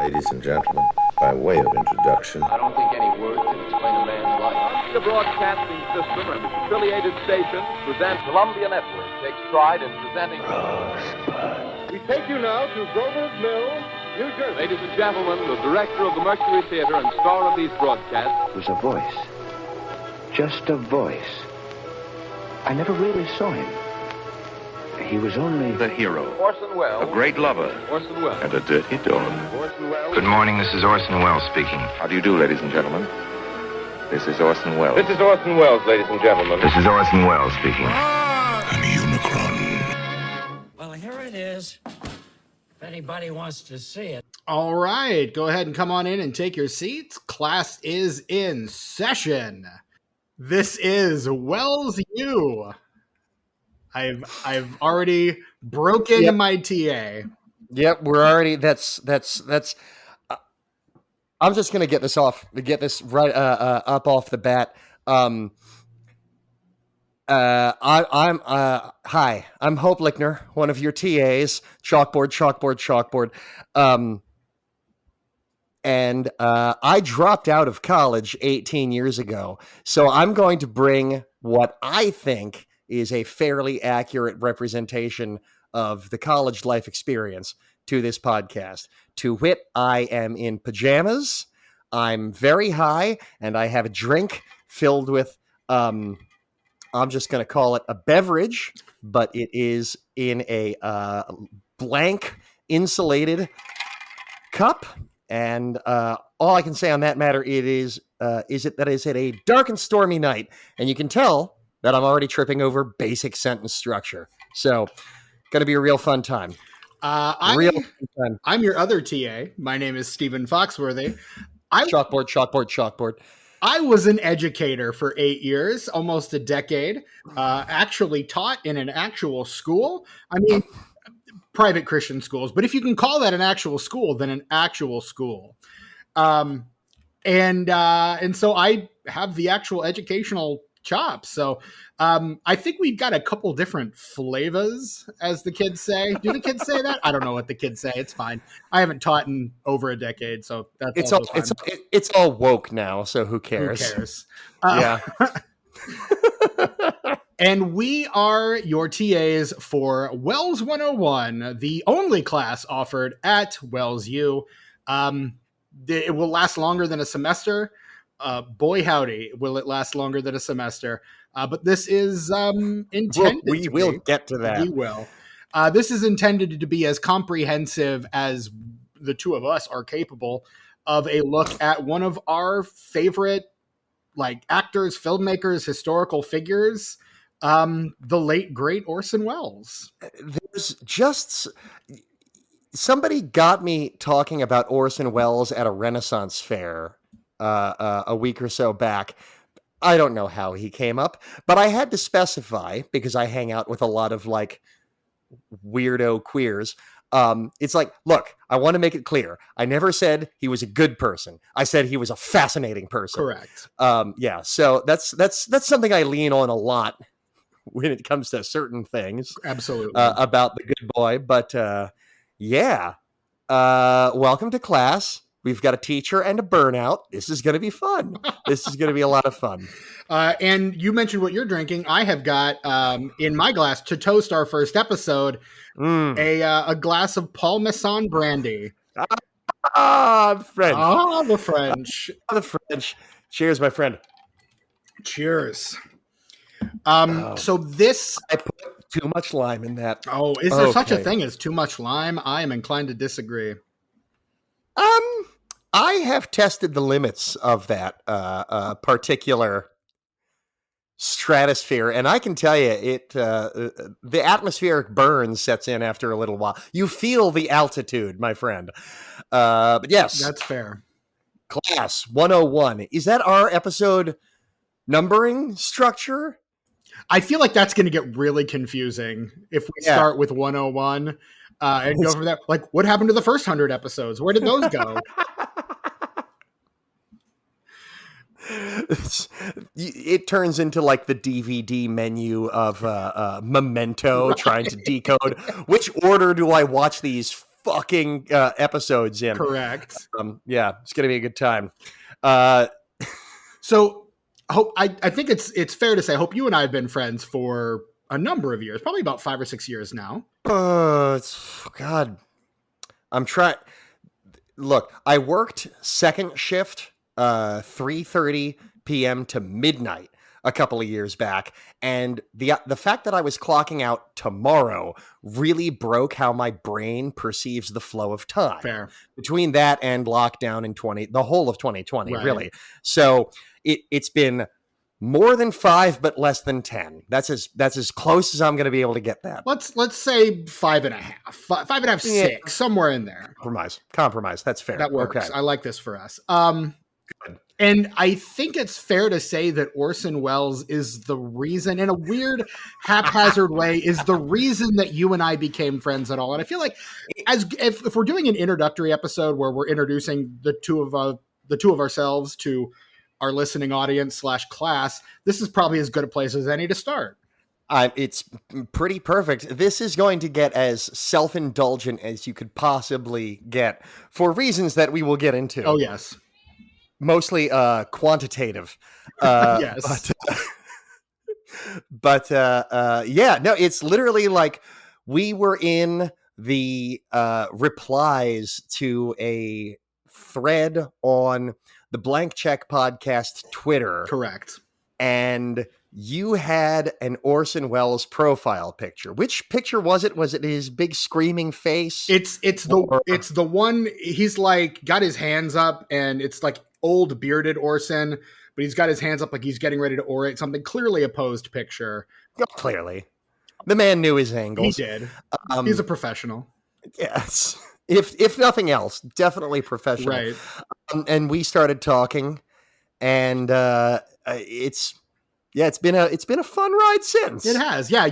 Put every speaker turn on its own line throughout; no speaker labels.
Ladies and gentlemen, by way of introduction,
I don't think any word can explain a man's life.
The broadcasting system and its affiliated stations present Columbia Network takes pride in presenting. We take you now to Grover's Mill, New Jersey. Ladies and gentlemen, the director of the Mercury Theater and star of these broadcasts.
It was a voice. Just a voice. I never really saw him. He was only
the hero,
Orson Welles,
a great lover,
Orson Welles,
and a dirty dog.
Orson Welles.
Good morning, this is Orson Welles speaking.
How do you do, ladies and gentlemen? This is Orson Welles.
This is Orson Welles, ladies and gentlemen.
This is Orson Welles speaking.
I'm a Unicron.
Well, here it is. If anybody wants to see it.
All right, go ahead and come on in and take your seats. Class is in session. This is Wells U. I've already broken my TA.
Yep, we're already. That's. I'm just gonna get this right up off the bat. Hi, I'm Hope Lickner, one of your TAs. Chalkboard. And I dropped out of college 18 years ago, so I'm going to bring what I think is a fairly accurate representation of the college life experience to this podcast. To wit, I am in pajamas, I'm very high, and I have a drink filled with, I'm just going to call it a beverage, but it is in a blank insulated cup. And all I can say on that matter is that it's at a dark and stormy night, and you can tell that I'm already tripping over basic sentence structure. So, going to be a real fun time.
I'm your other TA. My name is Stephen Foxworthy.
Chalkboard.
I was an educator for 8 years, almost a decade. Actually taught in an actual school. I mean, private Christian schools. But if you can call that an actual school, then an actual school. And so I have the actual educational chops. So I think we've got a couple different flavors, as the kids say. Do the kids say that? I don't know what the kids say. It's fine. I haven't taught in over a decade, so that's
it's all woke now. So who cares?
Who cares?
Yeah.
And we are your TAs for Wells 101, the only class offered at Wells U. It will last longer than a semester. Boy, howdy, will it last longer than a semester. But this is intended.
We will get to that.
We will. This is intended to be as comprehensive as the two of us are capable of a look at one of our favorite, actors, filmmakers, historical figures, the late, great Orson Welles.
There's just... Somebody got me talking about Orson Welles at a Renaissance fair a week or so back. I don't know how he came up, but I had to specify because I hang out with a lot of weirdo queers. It's look, I want to make it clear. I never said he was a good person. I said he was a fascinating person.
Correct.
Yeah. So that's something I lean on a lot when it comes to certain things.
Absolutely.
About the good boy. But, yeah. Welcome to class. We've got a teacher and a burnout. This is going to be fun. This is going to be a lot of fun.
And you mentioned what you're drinking. I have got in my glass to toast our first episode, a glass of Paul Masson brandy.
The French.
The French.
The French. Cheers, my friend.
Cheers. So this...
I put too much lime in that.
Oh, is there such a thing as too much lime? I am inclined to disagree.
I have tested the limits of that particular stratosphere, and I can tell you, the atmospheric burn sets in after a little while. You feel the altitude, my friend. But yes,
that's fair.
Class 101. Is that our episode numbering structure?
I feel like that's going to get really confusing if we start with 101 and go from there. What happened to the first 100 episodes? Where did those go?
It turns into the DVD menu of Memento, trying to decode which order do I watch these fucking episodes in.
Correct.
Yeah, it's gonna be a good time.
So I think it's fair to say, I hope you and I have been friends for a number of years, probably about 5 or 6 years now.
God, I'm trying. Look, I worked second shift, 3:30 p.m. to midnight a couple of years back, and the fact that I was clocking out tomorrow really broke how my brain perceives the flow of time.
Fair.
Between that and lockdown in the whole of 2020,
Right.
really. So it's been more than 5, but less than 10. That's as close as I'm going to be able to get that.
Let's say 5.5, 5.5, 6, somewhere in there.
Compromise. That's fair.
That works.
Okay.
I like this for us. And I think it's fair to say that Orson Welles is the reason, in a weird, haphazard way, is the reason that you and I became friends at all. And I feel like, if we're doing an introductory episode where we're introducing the two of ourselves to our listening audience / class, this is probably as good a place as any to start.
It's pretty perfect. This is going to get as self-indulgent as you could possibly get for reasons that we will get into.
Oh, yes.
Mostly quantitative.
Yes.
But yeah, no, it's literally like we were in the replies to a thread on the Blank Check Podcast Twitter.
Correct.
And you had an Orson Welles profile picture. Which picture was it? Was it his big screaming face?
It's the one, he's like got his hands up, and it's like old bearded Orson, but he's got his hands up like he's getting ready to orate something. Clearly a posed picture.
Oh, clearly. The man knew his angles.
He did. He's a professional. Yes.
If nothing else, definitely professional.
Right.
And we started talking, and it's been a fun ride since.
It has. Yeah.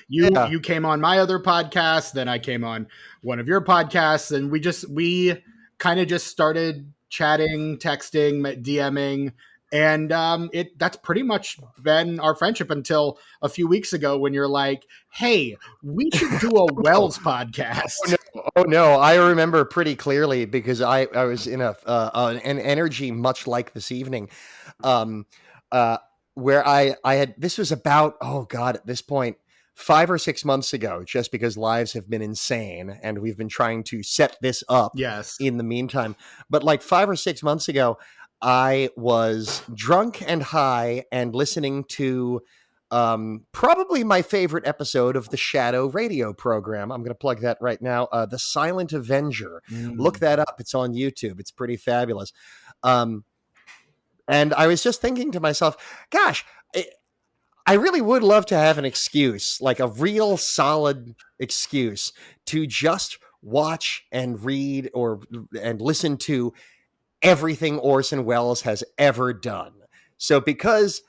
You came on my other podcast, then I came on one of your podcasts, and we kind of just started chatting, texting, DMing, and that's pretty much been our friendship until a few weeks ago when you're like, hey, we should do a Welles podcast.
Oh no, I remember pretty clearly because I was in an energy much like this evening, where I had, this was about, oh God, at this point, 5 or 6 months ago, just because lives have been insane and we've been trying to set this up.
Yes.
In the meantime. But like 5 or 6 months ago, I was drunk and high and listening to probably my favorite episode of the Shadow radio program. I'm going to plug that right now. The Silent Avenger. Look that up. It's on YouTube. It's pretty fabulous. And I was just thinking to myself, gosh, I really would love to have an excuse, like a real solid excuse to just watch and read and listen to everything Orson Welles has ever done. So because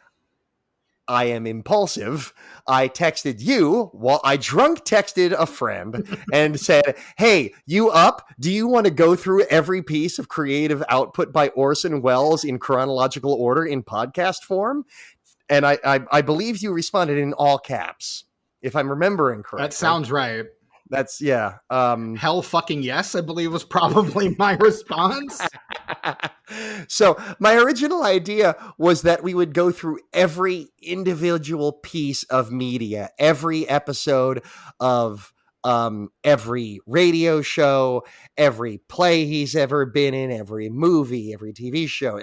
I am impulsive, I texted you while I drunk texted a friend and said, hey, you up? Do you want to go through every piece of creative output by Orson Welles in chronological order in podcast form? And I believe you responded in all caps, if I'm remembering correctly.
That sounds right.
That's, yeah.
Hell fucking yes, I believe was probably my response.
So my original idea was that we would go through every individual piece of media, every episode of every radio show, every play he's ever been in, every movie, every TV show,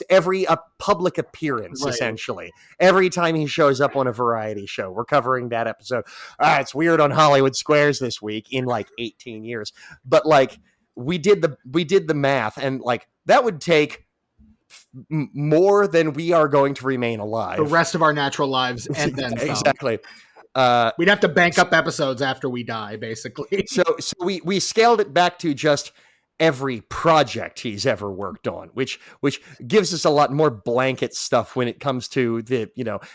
every public appearance, right. Essentially. Every time he shows up on a variety show, we're covering that episode. It's weird on Hollywood Squares this week in like 18 years. But like we did the math, and like that would take more than we are going to remain alive.
The rest of our natural lives and then some.
Exactly.
We'd have to bank up episodes after we die, basically.
So we scaled it back to just every project he's ever worked on, which gives us a lot more blanket stuff when it comes to the,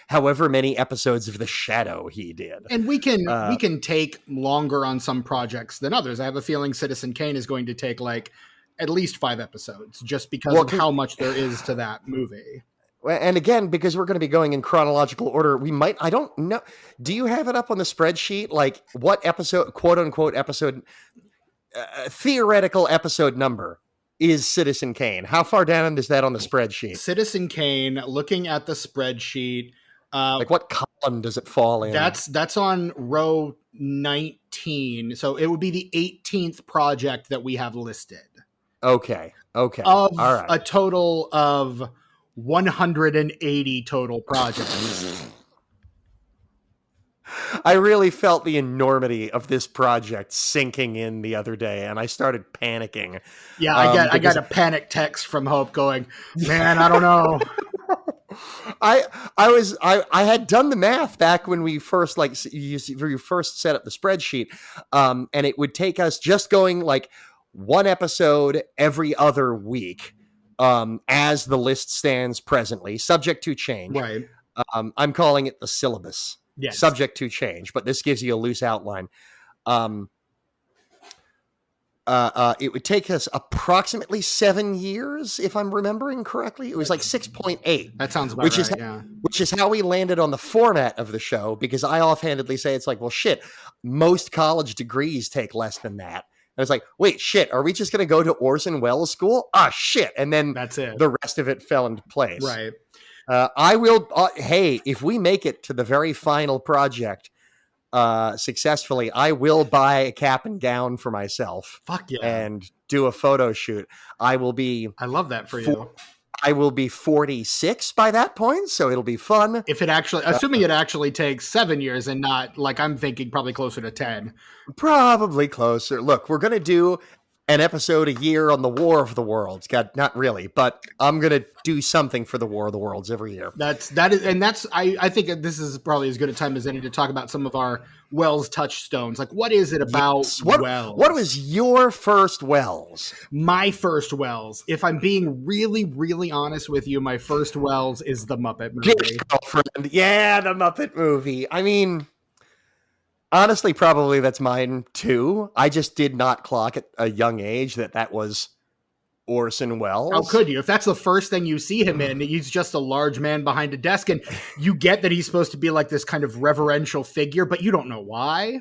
however many episodes of The Shadow he did.
And we can take longer on some projects than others. I have a feeling Citizen Kane is going to take like at least 5 episodes just because of how much there is to that movie.
And again, because we're going to be going in chronological order, I don't know. Do you have it up on the spreadsheet? Like what episode, quote unquote episode? theoretical episode number is Citizen Kane? How far down is that on the spreadsheet?
Citizen Kane, looking at the spreadsheet.
Like what column does it fall in?
That's on row 19. So it would be the 18th project that we have listed.
Okay. All right.
A total of 180 total projects.
I really felt the enormity of this project sinking in the other day, and I stared panicking.
Yeah, I got a panic text from Hope going, man, I don't know.
I had done the math back when we first you first set up the spreadsheet, and it would take us just going like one episode every other week, as the list stands presently, subject to change.
Right.
I'm calling it the syllabus.
Yes.
Subject to change, but this gives you a loose outline. It would take us approximately 7 years, if I'm remembering correctly. It was like 6.8.
That sounds about right, yeah.
Which is how we landed on the format of the show, because I offhandedly say it's like, well, shit, most college degrees take less than that. And it's like, wait, shit, are we just going to go to Orson Welles school? Ah, shit. And then
that's it.
The rest of it fell into place.
Right.
I will, hey, if we make it to the very final project successfully, I will buy a cap and gown for myself.
Fuck yeah.
And do a photo shoot. I
love that for you.
I will be 46 by that point, so it'll be fun.
If it actually, assuming it actually takes 7 years and not, like, I'm thinking probably closer to 10.
Probably closer. Look, we're going to do an episode a year on the War of the Worlds. God, not really, but I'm going to do something for the War of the Worlds every year.
I think this is probably as good a time as any to talk about some of our Wells touchstones. Like, what is it about Wells?
What was your first Wells?
My first Wells, if I'm being really, really honest with you, my first Wells is the Muppet movie.
Girlfriend. Yeah, the Muppet movie. I mean, honestly, probably that's mine too. I just did not clock at a young age that was Orson Welles.
How could you? If that's the first thing you see him in, he's just a large man behind a desk, and you get that he's supposed to be like this kind of reverential figure, but you don't know why.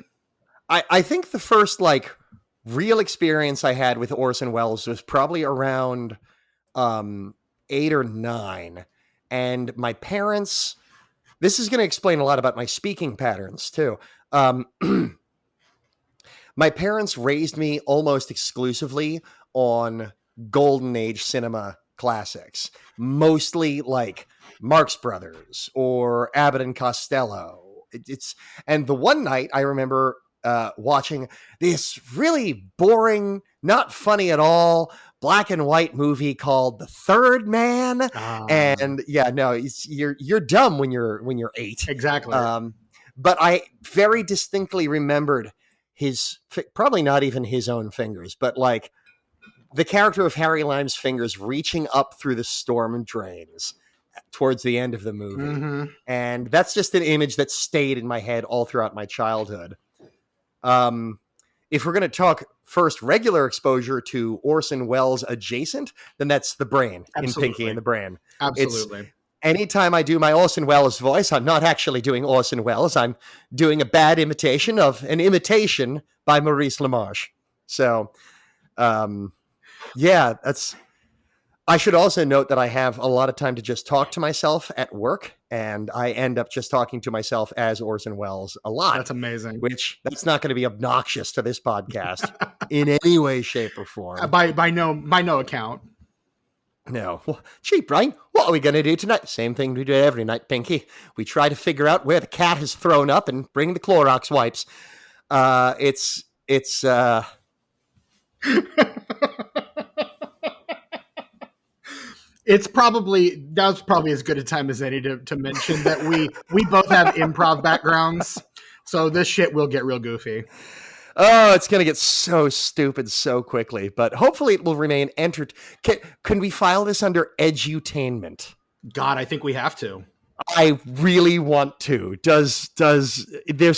I think the first like real experience I had with Orson Welles was probably around 8 or 9, and my parents. This is going to explain a lot about my speaking patterns too. My parents raised me almost exclusively on Golden Age cinema classics, mostly like Marx Brothers or Abbott and Costello. And the one night I remember watching this really boring, not funny at all, black and white movie called The Third Man. And yeah, no, you're dumb when you're 8.
Exactly.
But I very distinctly remembered probably not even his own fingers, but like the character of Harry Lime's fingers reaching up through the storm drains towards the end of the movie. Mm-hmm. And that's just an image that stayed in my head all throughout my childhood. If we're going to talk first regular exposure to Orson Welles adjacent, then that's The Brain.
Absolutely.
In Pinky and the Brain.
Absolutely.
Anytime I do my Orson Welles voice, I'm not actually doing Orson Welles. I'm doing a bad imitation of an imitation by Maurice LaMarche. So, yeah, I should also note that I have a lot of time to just talk to myself at work, and I end up just talking to myself as Orson Welles a lot.
That's amazing.
Which that's not going to be obnoxious to this podcast in any way, shape, or form.
By no account.
No. Well, gee, Brian, what are we going to do tonight? Same thing we do every night, Pinky. We try to figure out where the cat has thrown up and bring the Clorox wipes.
That's probably as good a time as any to mention that we both have improv backgrounds, so this shit will get real goofy.
Oh, it's going to get so stupid so quickly, but hopefully it will remain Can we file this under edutainment?
God, I think we have to.
I really want to. There's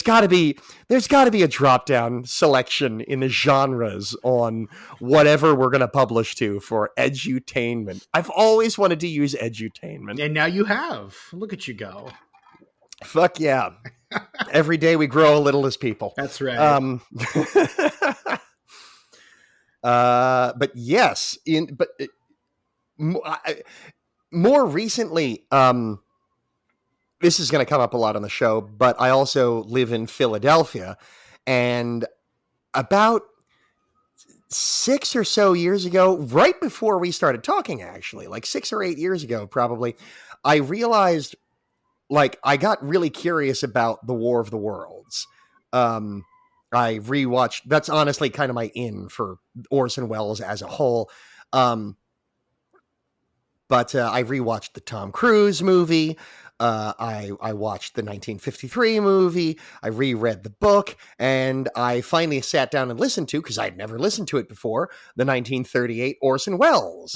got to be a drop-down selection in the genres on whatever we're going to publish to for edutainment. I've always wanted to use edutainment.
And now you have. Look at you go.
Fuck yeah. Every day we grow a little as people.
That's right.
But yes, more recently, this is going to come up a lot on the show, but I also live in Philadelphia, and about 6 or so years ago, right before we started talking, actually, like 6 or 8 years ago, probably, I realized, like, I got really curious about the War of the Worlds. I rewatched, that's honestly kind of my in for Orson Welles as a whole. But I rewatched the Tom Cruise movie. I watched the 1953 movie. I reread the book, and I finally sat down and listened to, because I'd never listened to it before, the 1938 Orson Welles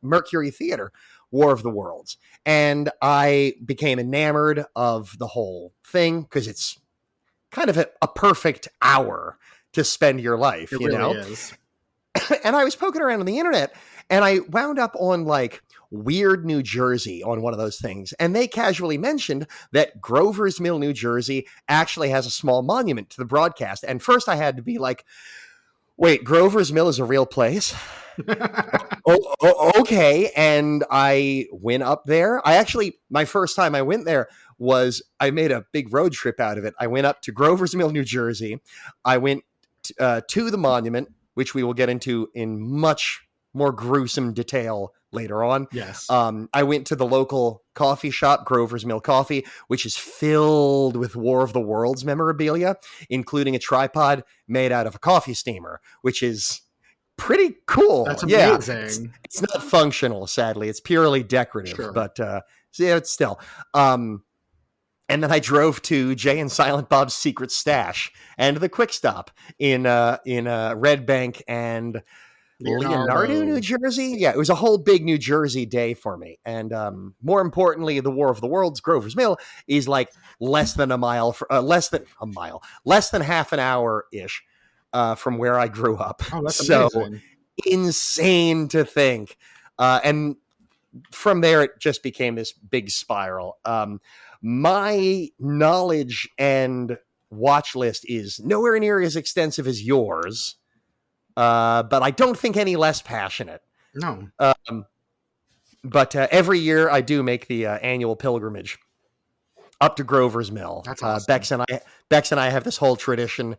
Mercury Theater War of the Worlds. And I became enamored of the whole thing, because it's kind of a perfect hour to spend your life,
It
you
really
know?
is.
And I was poking around on the internet, and I wound up on like Weird New Jersey on one of those things. And they casually mentioned that Grover's Mill, New Jersey actually has a small monument to the broadcast. And first I had to be like, wait, Grover's Mill is a real place? Okay. And I went up there. My first time I went there was I made a big road trip out of it. I went up to Grover's Mill, New Jersey. I went to the monument, which we will get into in much more gruesome detail later on.
Yes.
I went to the local coffee shop, Grover's Mill Coffee, which is filled with War of the Worlds memorabilia, including a tripod made out of a coffee steamer, which is pretty cool.
That's amazing.
Yeah, it's not functional, sadly. It's purely decorative,
Sure.
but yeah, it's still. And then I drove to Jay and Silent Bob's Secret Stash and the Quick Stop in Red Bank and Leonardo, New Jersey. Yeah, it was a whole big New Jersey day for me. And more importantly, the War of the Worlds, Grover's Mill, is like less than half an hour ish from where I grew up.
Oh, that's
so
amazing.
Insane to think. And from there, it just became this big spiral. My knowledge and watch list is nowhere near as extensive as yours, but I don't think any less passionate.
No.
But every year I do make the annual pilgrimage up to Grover's Mill.
That's awesome.
Bex and I have this whole tradition.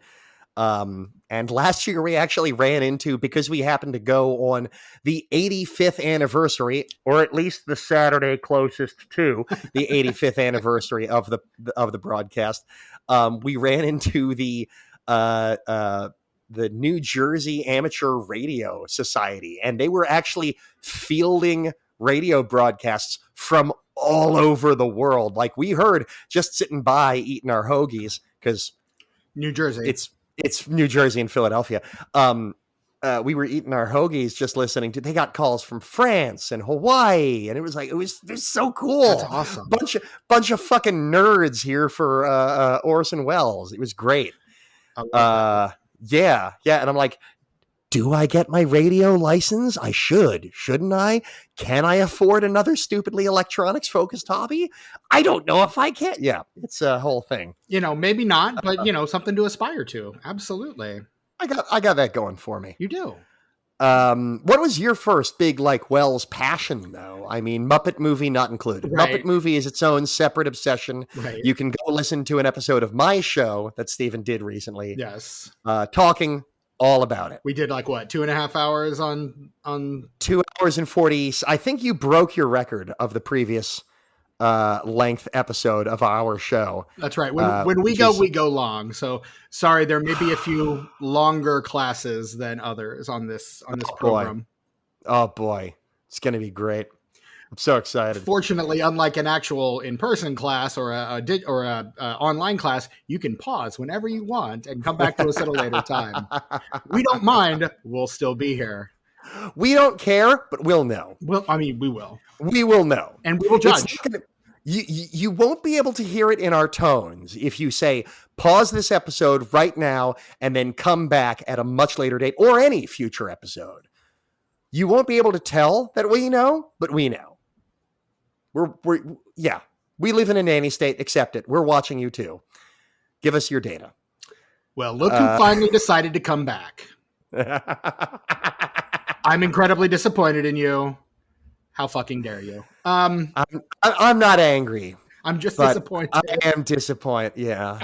And last year we actually ran into, because we happened to go on the 85th anniversary, or at least the Saturday closest to the 85th anniversary of the broadcast. We ran into the New Jersey Amateur Radio Society, and they were actually fielding radio broadcasts from all over the world. Like, we heard just sitting by eating our hoagies, because
New Jersey.
It's New Jersey and Philadelphia. We were eating our hoagies, just listening to. They got calls from France and Hawaii, and it was so cool.
That's awesome.
Bunch of fucking nerds here for Orson Welles. It was great. Yeah. And I'm like, do I get my radio license? I should. Shouldn't I? Can I afford another stupidly electronics focused hobby? I don't know if I can. Yeah, it's a whole thing.
Maybe not, but something to aspire to. Absolutely.
I got that going for me.
You do.
What was your first big, like, Wells passion, though? I mean, Muppet Movie not included.
Right.
Muppet Movie is its own separate obsession.
Right.
You can go listen to an episode of my show that Stephen did recently.
Yes.
Talking all about it.
We did 2.5 hours on
2 hours and 40. I think you broke your record of the previous length episode of our show.
That's right. When we go long. So sorry, there may be a few longer classes than others on this program.
Oh boy, it's going to be great. I'm so excited.
Fortunately, unlike an actual in-person class or a online class, you can pause whenever you want and come back to us at a later time. We don't mind. We'll still be here.
We don't care, but we'll know.
We will.
We will know.
And we will judge.
You won't be able to hear it in our tones if you say, pause this episode right now and then come back at a much later date or any future episode. You won't be able to tell that we know, but we know. We live in a nanny state. Accept it. We're watching you too. Give us your data.
Well, look who finally decided to come back. I'm incredibly disappointed in you. How fucking dare you?
I'm not angry.
I'm just disappointed.
I am disappointed. Yeah.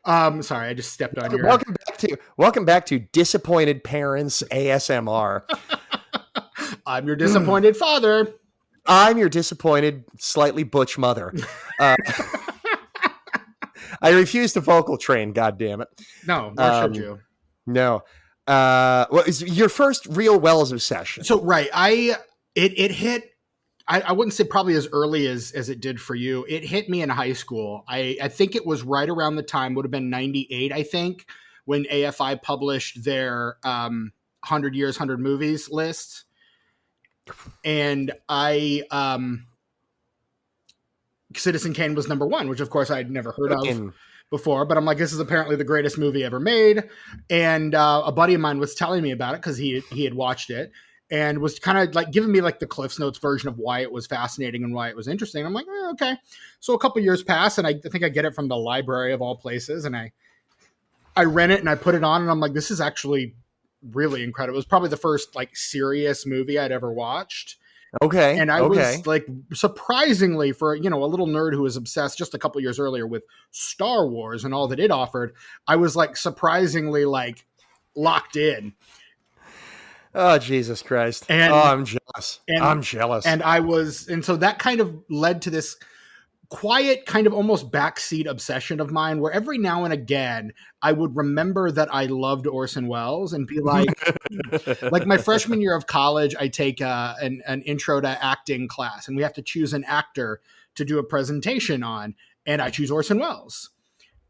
Sorry, I just stepped on your.
Welcome back to Disappointed Parents ASMR.
I'm your disappointed father.
I'm your disappointed, slightly butch mother. I refuse to vocal train. God damn it!
No, nor should you.
No. What is your first real Wells obsession?
So right, it hit. I wouldn't say probably as early as it did for you. It hit me in high school. I think it was right around the time, would have been 98, I think, when AFI published their 100 Years, 100 Movies list. And Citizen Kane was number one, which of course I'd never heard of before, but I'm like, this is apparently the greatest movie ever made. And a buddy of mine was telling me about it because he had watched it. And was kind of like giving me like the Cliff's Notes version of why it was fascinating and why it was interesting. I'm like, okay. So a couple years pass, and I think I get it from the library of all places, and I rent it and I put it on, and I'm like, this is actually really incredible. It was probably the first like serious movie I'd ever watched.
Okay.
And I was like, surprisingly, for a little nerd who was obsessed just a couple years earlier with Star Wars and all that it offered, I was like surprisingly like locked in.
Oh, Jesus Christ. I'm jealous. I'm jealous.
And so that kind of led to this quiet kind of almost backseat obsession of mine where every now and again I would remember that I loved Orson Welles and be like, like my freshman year of college, I take an intro to acting class and we have to choose an actor to do a presentation on. And I choose Orson Welles.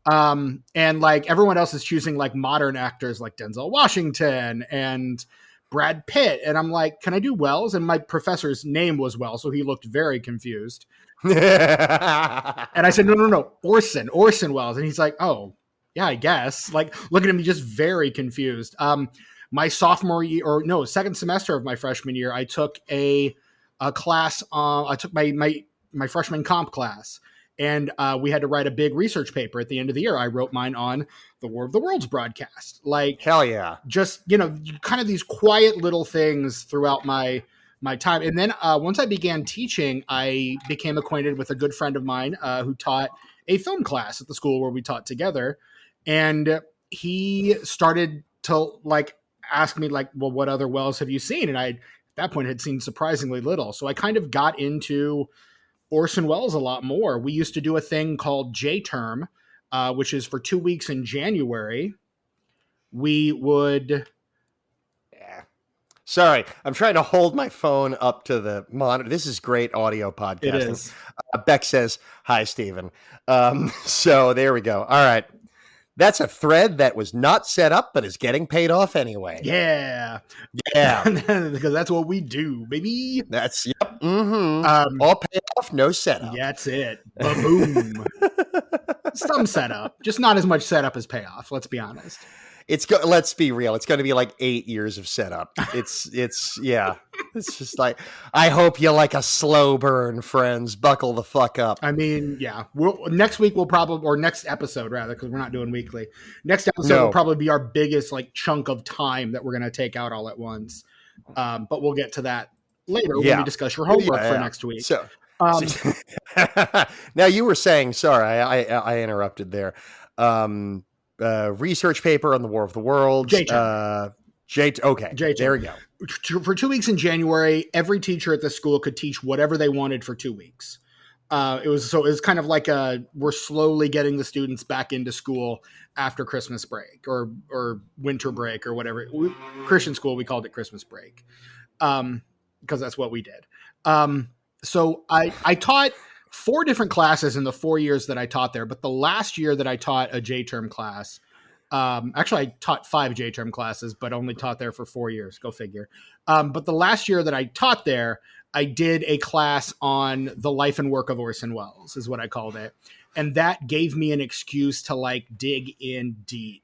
And like everyone else is choosing like modern actors like Denzel Washington and Brad Pitt. And I'm like, can I do Wells? And my professor's name was Wells, so he looked very confused. And I said, no, Orson Welles. And he's like, oh, yeah, I guess. Like, look at him, he's just very confused. My sophomore year, second semester of my freshman year, I took a class. I took my freshman comp class. And we had to write a big research paper at the end of the year. I wrote mine on the War of the Worlds broadcast. Like,
hell yeah.
Just, kind of these quiet little things throughout my time. And then once I began teaching, I became acquainted with a good friend of mine who taught a film class at the school where we taught together. And he started to like ask me like, well, what other Wells have you seen? And I, at that point, had seen surprisingly little. So I kind of got into Orson Welles a lot more. We used to do a thing called J-Term, which is for 2 weeks in January. We would...
Yeah. Sorry, I'm trying to hold my phone up to the monitor. This is great audio podcasting.
It is.
Beck says, hi, Stephen. So there we go. All right. That's a thread that was not set up, but is getting paid off anyway.
Yeah. Because that's what we do, baby.
That's, yep. Mm-hmm. All payoff, no setup.
That's it. Boom. Some setup, just not as much setup as payoff. Let's be honest.
Let's be real. It's going to be like 8 years of setup. It's yeah. It's just like, I hope you like a slow burn, friends. Buckle the fuck up.
I mean, yeah. Next week we'll probably, or next episode rather, because we're not doing weekly. Next episode will probably be our biggest like chunk of time that we're going to take out all at once. But we'll get to that later when we discuss your homework for next week.
So, now you were saying, sorry, I interrupted there. Research paper on the War of the Worlds.
J-Term.
There we go.
For 2 weeks in January, every teacher at the school could teach whatever they wanted for 2 weeks. It was kind of like we're slowly getting the students back into school after Christmas break or winter break or whatever. Christian school, we called it Christmas break because that's what we did. So I taught 4 different classes in the 4 years that I taught there. But the last year that I taught a J-Term class, actually I taught 5 J-Term classes, but only taught there for 4 years. Go figure. But the last year that I taught there, I did a class on the life and work of Orson Welles is what I called it. And that gave me an excuse to like dig in deep.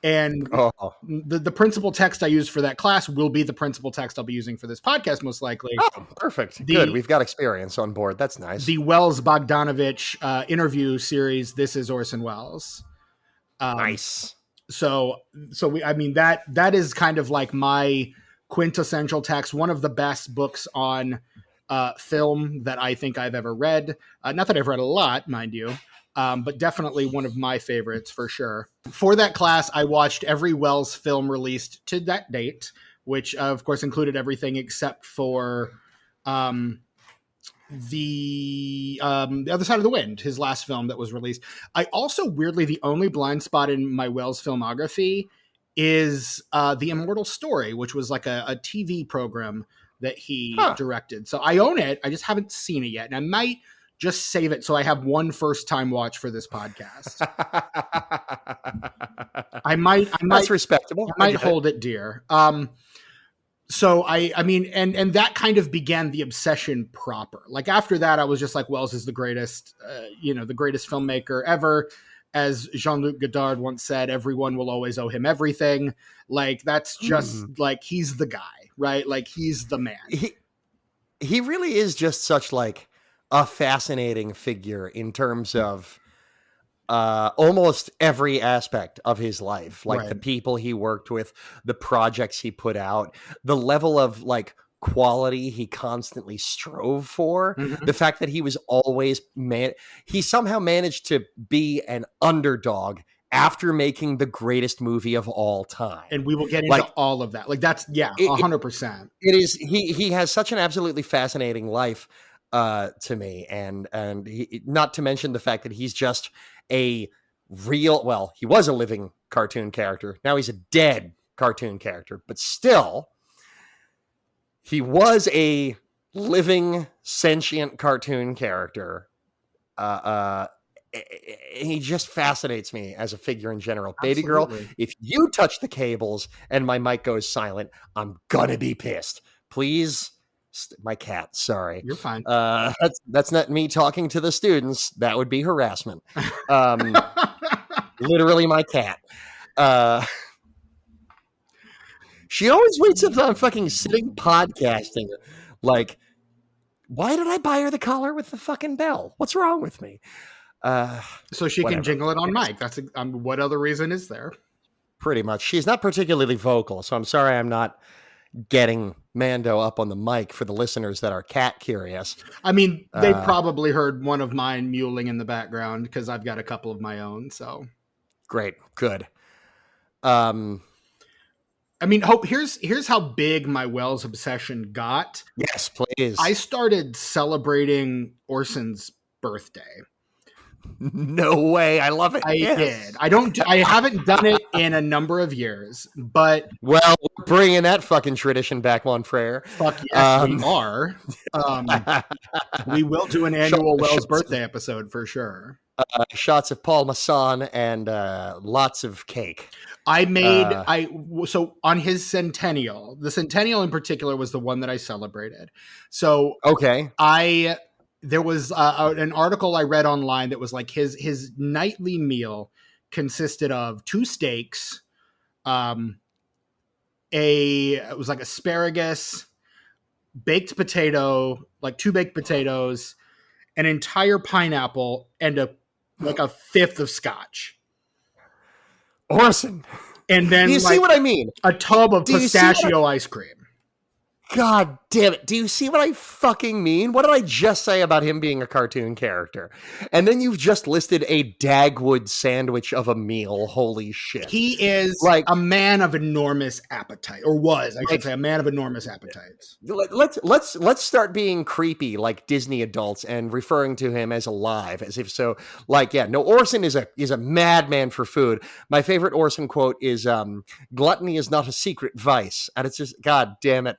And the principal text I used for that class will be the principal text I'll be using for this podcast, most likely.
Oh, perfect. Good. We've got experience on board. That's nice.
The Wells Bogdanovich interview series, This is Orson Welles.
Nice.
I mean, that is kind of like my quintessential text, one of the best books on film that I think I've ever read. Not that I've read a lot, mind you, but definitely one of my favorites for sure. For that class, I watched every Welles film released to that date, which of course included everything except for the Other Side of the Wind, his last film that was released. I also, weirdly, the only blind spot in my Welles filmography is The Immortal Story, which was like a TV program that he directed. So I own it. I just haven't seen it yet. And I might just save it so I have one first time watch for this podcast. I might
That's respectable.
I might hold it dear. So I mean, and that kind of began the obsession proper. Like after that, I was just like, Welles is the greatest, the greatest filmmaker ever. As Jean-Luc Godard once said, everyone will always owe him everything. Like that's just like, he's the guy, right? Like he's the man.
He really is just such like a fascinating figure in terms of almost every aspect of his life, like the people he worked with, the projects he put out, the level of like quality he constantly strove for, the fact that he was always he somehow managed to be an underdog after making the greatest movie of all time.
And we will get into all of that. Like that's 100%.
It is. He has such an absolutely fascinating life to me. And he, not to mention the fact that he's just a real, he was a living cartoon character. Now he's a dead cartoon character, but still he was a living sentient cartoon character. He just fascinates me as a figure in general. Absolutely. Baby girl, if you touch the cables and my mic goes silent, I'm gonna be pissed. Please. My cat, sorry.
You're fine.
That's not me talking to the students. That would be harassment. Literally my cat. She always waits until I'm fucking sitting podcasting. Like, why did I buy her the collar with the fucking bell? What's wrong with me?
So she can jingle it on mic. That's what other reason is there?
Pretty much. She's not particularly vocal, so I'm sorry I'm not getting Mando up on the mic for the listeners that are cat curious.
I mean, they probably heard one of mine mewling in the background because I've got a couple of my own. So
great, good.
I mean, Hope, here's how big my Welles obsession got.
Yes, please.
I started celebrating Orson's birthday.
No way. I love it.
I did. I haven't done it in a number of years, but
we're bringing that fucking tradition back, Monfrere.
Fuck yes, we are. We will do an annual Welles birthday episode for sure.
Shots of Paul Masson and lots of cake.
So on his centennial, the centennial in particular was the one that I celebrated. So
okay,
there was an article I read online that was like his nightly meal consisted of 2 steaks, it was like asparagus, baked potato, like 2 baked potatoes, an entire pineapple, and a fifth of scotch.
Orson.
And then
do you see what I mean?
A tub of pistachio ice cream.
God damn it. Do you see what I fucking mean? What did I just say about him being a cartoon character? And then you've just listed a Dagwood sandwich of a meal. Holy shit.
He is like a man of enormous appetite, or was, I should say, a man of enormous appetites.
Let's start being creepy like Disney adults and referring to him as alive, as if so. Like, yeah, no, Orson is a madman for food. My favorite Orson quote is, "Gluttony is not a secret vice." And it's just, God damn it.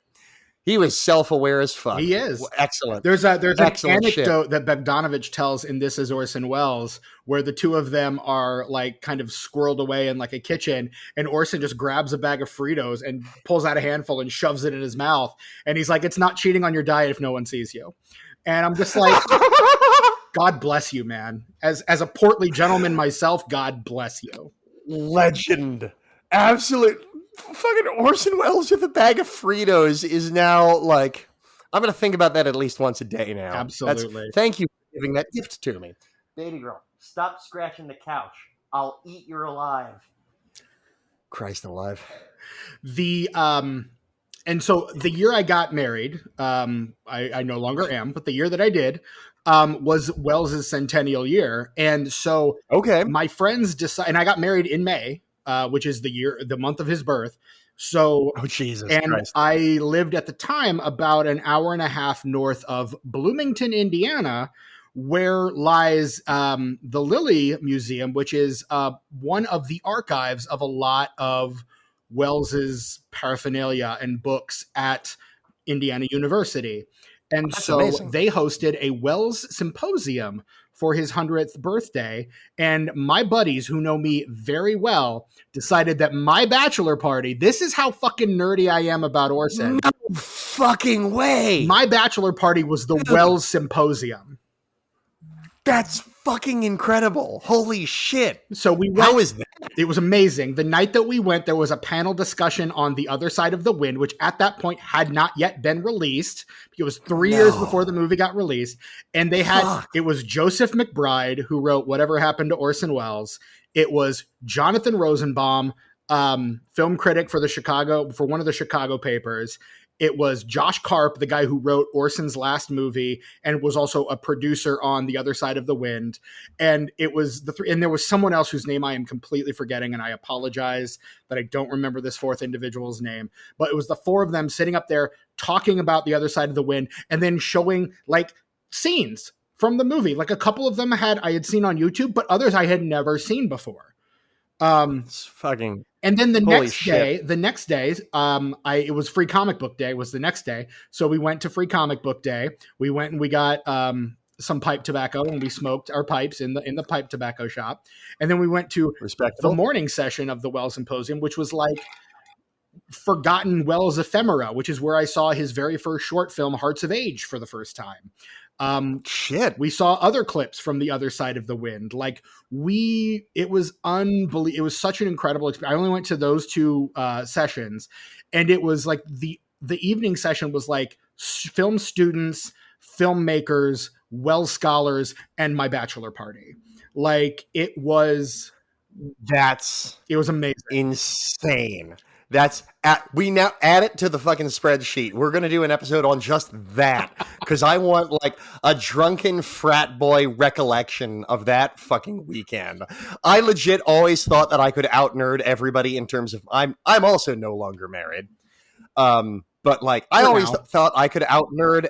He was self-aware as fuck.
He is.
Excellent.
There's an anecdote that Bogdanovich tells in This Is Orson Welles where the two of them are like kind of squirreled away in like a kitchen, and Orson just grabs a bag of Fritos and pulls out a handful and shoves it in his mouth. And he's like, "It's not cheating on your diet if no one sees you." And I'm just like, God bless you, man. As a portly gentleman myself, God bless you.
Legend. Absolute. Fucking Orson Welles with a bag of Fritos is now like, I'm going to think about that at least once a day now.
Absolutely.
Thank you for giving that gift to me. Baby girl, stop scratching the couch. I'll eat you alive. Christ alive.
And so the year I got married, I no longer am, but the year that I did was Wells's centennial year. And so my friends decided, and I got married in May, which is the month of his birth. So,
Jesus
and
Christ.
I lived at the time about an hour and a half north of Bloomington, Indiana, where lies the Lilly Museum, which is one of the archives of a lot of Wells's paraphernalia and books at Indiana University. And
That's
so
amazing.
they hosted a Wells symposium for his 100th birthday. And my buddies who know me very well decided that my bachelor party, this is how fucking nerdy I am about Orson.
No fucking way.
My bachelor party was the Wells symposium.
That's fucking incredible. Holy shit.
So we went.
How is that?
It was amazing. The night that we went, there was a panel discussion on The Other Side of the Wind, which at that point had not yet been released. It was 3 years before the movie got released. And they had, it was Joseph McBride, who wrote Whatever Happened to Orson Welles. It was Jonathan Rosenbaum, film critic for one of the Chicago papers. It was Josh Karp, the guy who wrote Orson's last movie and was also a producer on The Other Side of the Wind. And it was and there was someone else whose name I am completely forgetting, and I apologize that I don't remember this fourth individual's name. But it was the four of them sitting up there talking about The Other Side of the Wind and then showing like scenes from the movie. Like a couple of them I had seen on YouTube, but others I had never seen before.
It's fucking.
And then the
Holy
next
shit.
day, it was Free Comic Book Day was the next day. So we went to Free Comic Book Day. We went and we got some pipe tobacco and we smoked our pipes in the pipe tobacco shop. And then we went to the morning session of the Wells Symposium, which was like Forgotten Wells Ephemera, which is where I saw his very first short film, Hearts of Age, for the first time. We saw other clips from The Other Side of the Wind. It was unbelievable. It was such an incredible experience. I only went to those two sessions, and it was like the evening session was like film students, filmmakers, Wells scholars, and my bachelor party. It was amazing.
Insane. We now add it to the fucking spreadsheet. We're going to do an episode on just that because I want like a drunken frat boy recollection of that fucking weekend. I legit always thought that I could out nerd everybody in terms of I'm also no longer married. But like I always thought I could out nerd.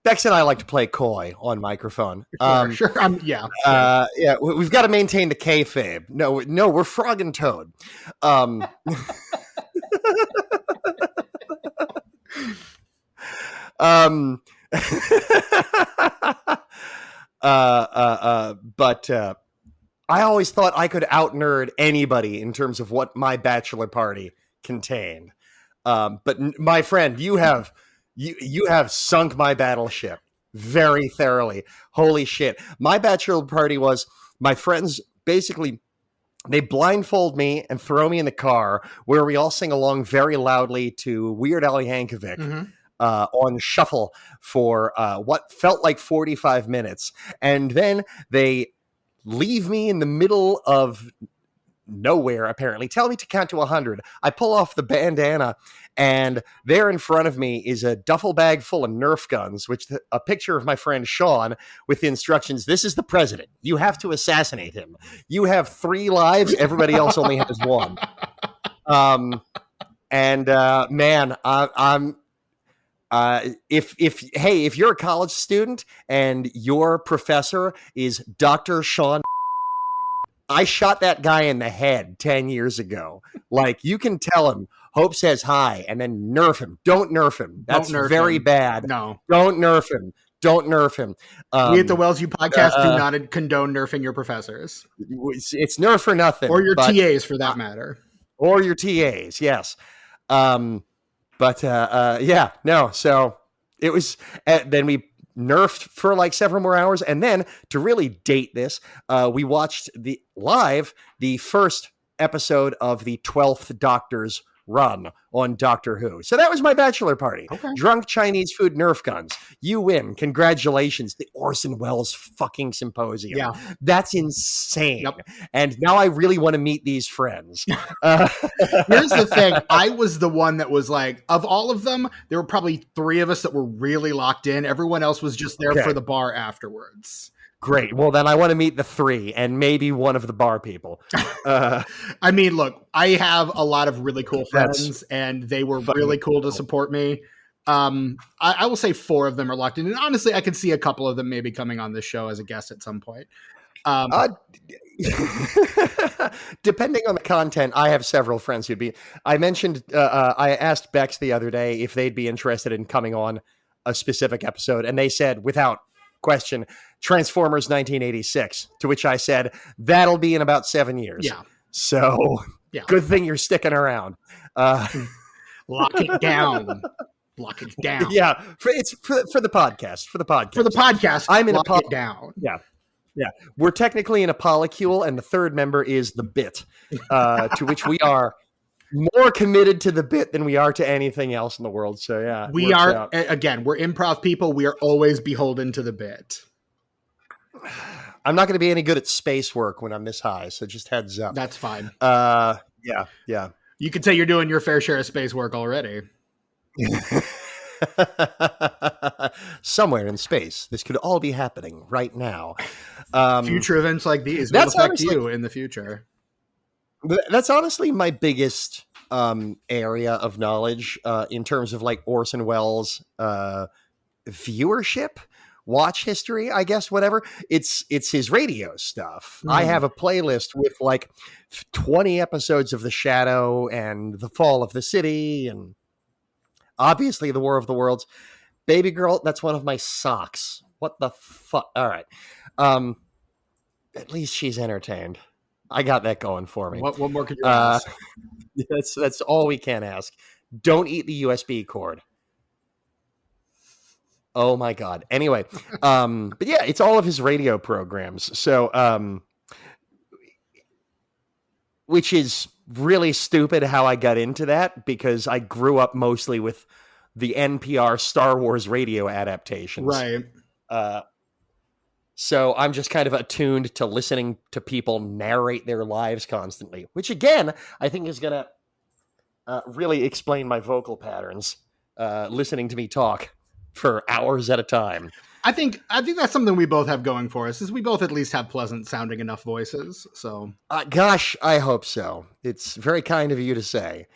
Bex and I like to play coy on microphone.
Sure. Yeah.
We've got to maintain the kayfabe. No, we're Frog and Toad. But I always thought I could out nerd anybody in terms of what my bachelor party contained. But my friend, you have sunk my battleship very thoroughly. Holy shit. My bachelor party was my friends basically, they blindfold me and throw me in the car where we all sing along very loudly to Weird Al Yankovic on shuffle for what felt like 45 minutes. And then they leave me in the middle of nowhere, apparently. Tell me to count to 100. I pull off the bandana, and there in front of me is a duffel bag full of Nerf guns, a picture of my friend Sean with the instructions, this is the president. You have to assassinate him. You have 3 lives. Everybody else only has 1. Man, I'm if you're a college student and your professor is Dr. Sean, I shot that guy in the head 10 years ago. Like, you can tell him, Hope says hi, and then nerf him. Don't nerf him. That's very bad.
No.
Don't nerf him. Don't nerf him.
We at the Wells U podcast do not condone nerfing your professors.
It's nerf or nothing.
Or your TAs, for that matter.
Or your TAs, yes. So it was, then we nerfed for like several more hours. And then to really date this, we watched the first episode of the 12th Doctor's run on Doctor Who. So that was my bachelor party.
Okay.
Drunk Chinese food Nerf guns. You win. Congratulations. The Orson Welles fucking symposium.
Yeah.
That's insane.
Yep.
And now I really want to meet these friends.
Here's the thing. I was the one that was like, of all of them, there were probably 3 of us that were really locked in. Everyone else was just there for the bar afterwards.
Great. Well, then I want to meet the 3 and maybe one of the bar people.
I mean, look, I have a lot of really cool friends, and they were really cool to support me. I will say 4 of them are locked in, and honestly, I can see a couple of them maybe coming on this show as a guest at some point.
Depending on the content, I have several friends who'd be. I mentioned, I asked Bex the other day if they'd be interested in coming on a specific episode, and they said, without question, Transformers 1986, to which I said, that'll be in about 7 years.
Yeah.
So good thing you're sticking around.
Lock it down. Lock it down.
Yeah. For the podcast. For the podcast. I'm in
lock it down.
Yeah. Yeah. We're technically in a polycule, and the third member is the bit, to which we are more committed to the bit than we are to anything else in the world. So yeah,
we are, again, we're improv people. We are always beholden to the bit.
I'm not going to be any good at space work when I'm this high. So just heads up.
That's fine.
Yeah.
You could say you're doing your fair share of space work already.
Somewhere in space, this could all be happening right now.
Future events like these will affect you in the future.
That's honestly my biggest area of knowledge in terms of like Orson Welles viewership, watch history, I guess, whatever. It's his radio stuff. I have a playlist with like 20 episodes of The Shadow and The Fall of the City and obviously The War of the Worlds. Baby girl, that's one of my socks. What the fuck? All right. At least she's entertained. I got that going for me.
What more could you ask?
That's all we can ask. Don't eat the USB cord. Oh my God. Anyway, but yeah, it's all of his radio programs. So, which is really stupid how I got into that because I grew up mostly with the NPR Star Wars radio adaptations.
Right.
So I'm just kind of attuned to listening to people narrate their lives constantly, which again, I think is going to really explain my vocal patterns, listening to me talk for hours at a time.
I think that's something we both have going for us, is we both at least have pleasant sounding enough voices. So,
gosh, I hope so. It's very kind of you to say,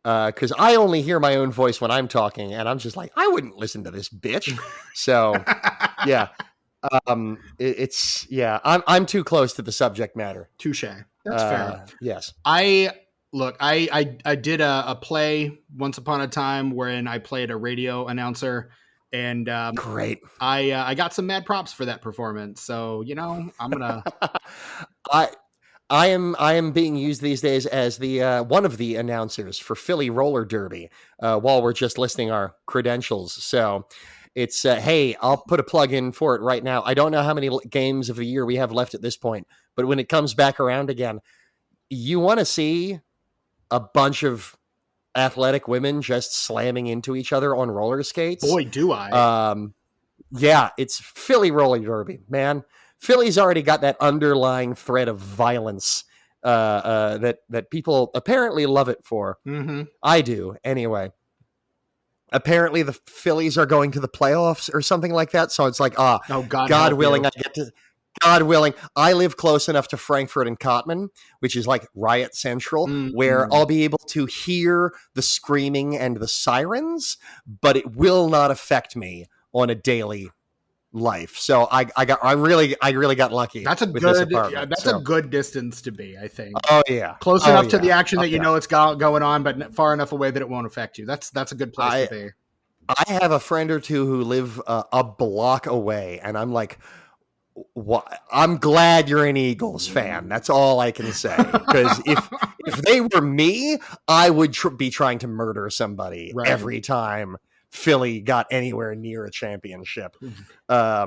because I only hear my own voice when I'm talking, and I'm just like, I wouldn't listen to this bitch. So, yeah. I'm too close to the subject matter.
Touche. That's fair.
Yes.
I did a play once upon a time wherein I played a radio announcer, and
great.
I got some mad props for that performance. So, I'm gonna.
I am being used these days as the one of the announcers for Philly Roller Derby while we're just listing our credentials. So. It's, hey, I'll put a plug in for it right now. I don't know how many games of the year we have left at this point, but when it comes back around again, you want to see a bunch of athletic women just slamming into each other on roller skates.
Boy, do I.
Yeah, it's Philly Roller Derby, man. Philly's already got that underlying thread of violence that people apparently love it for.
Mm-hmm.
I do, anyway. Apparently the Phillies are going to the playoffs or something like that. So it's like, God willing, God willing, I live close enough to Frankfurt and Kottman, which is like riot central, where I'll be able to hear the screaming and the sirens, but it will not affect me on a daily life. So I really got lucky.
That's a good distance to be, I think.
Oh yeah.
Close enough to the action that you know it's going on, but far enough away that it won't affect you. That's a good place to be.
I have a friend or two who live a block away, and I'm like, I'm glad you're an Eagles fan. That's all I can say. Because if they were me, I would be trying to murder somebody every time Philly got anywhere near a championship. No, I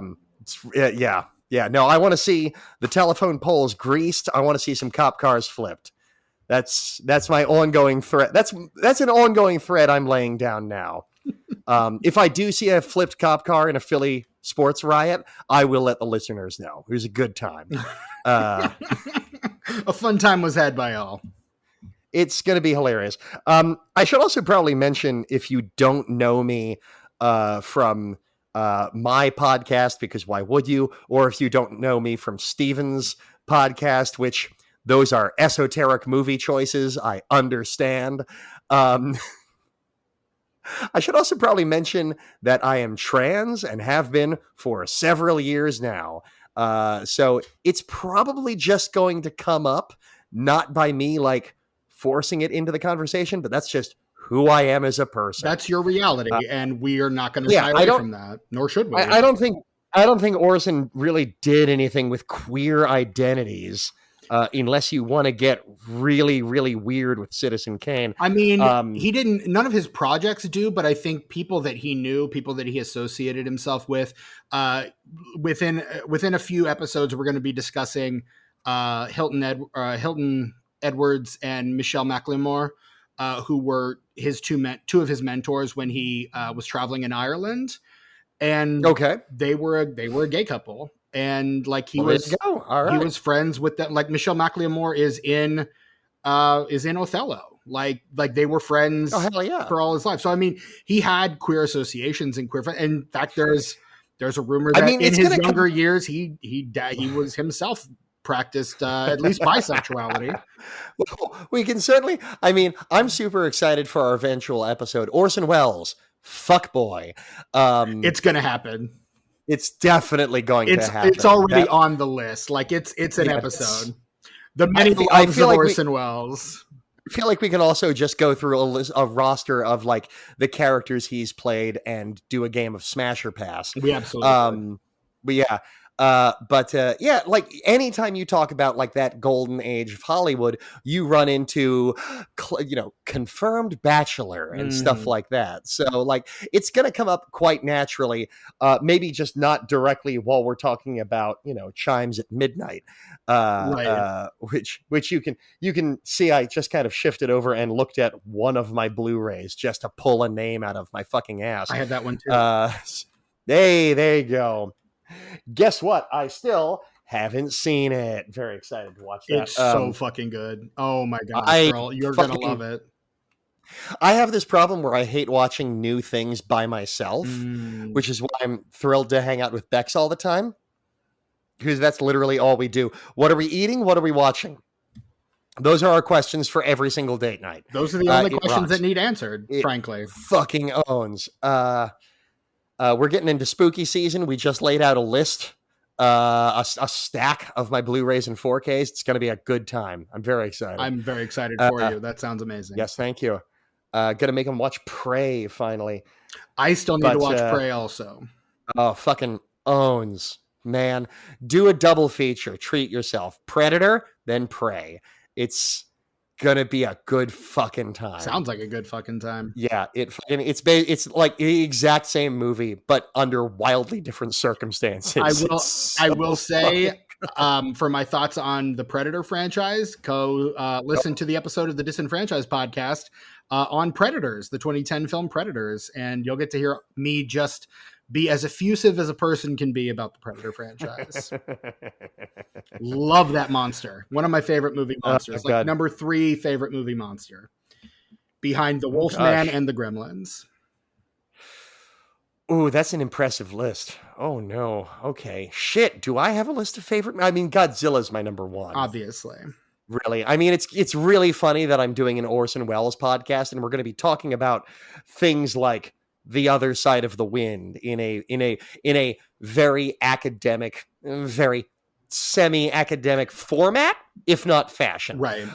want to see the telephone poles greased. I want to see some cop cars flipped. That's my ongoing threat. That's an ongoing thread I'm laying down now. If I do see a flipped cop car in a Philly sports riot, I will let the listeners know. It was a good time.
A fun time was had by all.
It's going to be hilarious. I should also probably mention, if you don't know me from my podcast, because why would you? Or if you don't know me from Steven's podcast, which those are esoteric movie choices, I understand. I should also probably mention that I am trans and have been for several years now. So it's probably just going to come up, not by me like forcing it into the conversation, but that's just who I am as a person.
That's your reality, and we are not going to shy away from that, nor should we.
I don't think Orson really did anything with queer identities, unless you want to get really, really weird with Citizen Kane.
I mean, he didn't. None of his projects do, but I think people that he knew, people that he associated himself with, within a few episodes, we're going to be discussing Hilton Edwards and Michelle McLemore, who were his two of his mentors when he was traveling in Ireland, and they were a gay couple, and like he was friends with them. Like Michelle McLemore is in Othello. Like they were friends for all his life. So I mean, he had queer associations and queer. In fact, there's a rumor that in his younger years he was himself practiced at least bisexuality.
Well, we can certainly. I mean, I'm super excited for our eventual episode. Orson Welles, fuckboy.
It's gonna happen.
It's definitely going to happen.
It's already on the list. Like it's an episode. The many lives of Orson Welles.
I feel like we can also just go through a roster of like the characters he's played and do a game of Smash or Pass.
We absolutely.
But yeah. Like anytime you talk about like that golden age of Hollywood, you run into, confirmed Bachelor and stuff like that. So like, it's going to come up quite naturally, maybe just not directly while we're talking about, Chimes at Midnight, which you can see. I just kind of shifted over and looked at one of my Blu-rays just to pull a name out of my fucking ass.
I had that one too.
Hey, there you go. Guess what? I still haven't seen it. Very excited to watch that.
It's so fucking good. Oh my gosh, girl. You're going to love it.
I have this problem where I hate watching new things by myself, which is why I'm thrilled to hang out with Bex all the time. Because that's literally all we do. What are we eating? What are we watching? Those are our questions for every single date night.
Those are the only questions that need answered, frankly.
Fucking owns. We're getting into spooky season. We just laid out a list, a stack of my Blu-rays and 4Ks. It's going to be a good time. I'm very excited.
I'm very excited for you. That sounds amazing.
Yes, thank you. Going to make them watch Prey finally.
I still need to watch Prey also.
Oh, fucking owns, man. Do a double feature. Treat yourself. Predator, then Prey. It's gonna be a good fucking time.
Sounds like a good fucking time.
Yeah, it's like the exact same movie, but under wildly different circumstances.
I will say, for my thoughts on the Predator franchise, listen to the episode of the Disenfranchised Podcast on Predators, the 2010 film Predators, and you'll get to hear me just be as effusive as a person can be about the Predator franchise. Love that monster. One of my favorite movie monsters. Like number 3 favorite movie monster. Behind the Wolfman and the Gremlins.
Ooh, that's an impressive list. Oh no. Okay. Shit. Do I have a list of favorite? I mean, Godzilla's my number 1.
Obviously.
Really. I mean, it's really funny that I'm doing an Orson Welles podcast and we're going to be talking about things like The Other Side of the Wind in a very academic, very semi-academic format, if not fashion.
Right.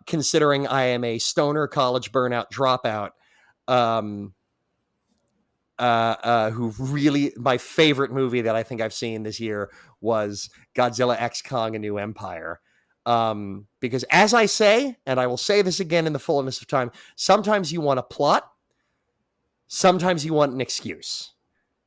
Considering I am a stoner college burnout dropout, who really, my favorite movie that I think I've seen this year was Godzilla X Kong: A New Empire. Because as I say, and I will say this again in the fullness of time, sometimes you want a plot. Sometimes you want an excuse.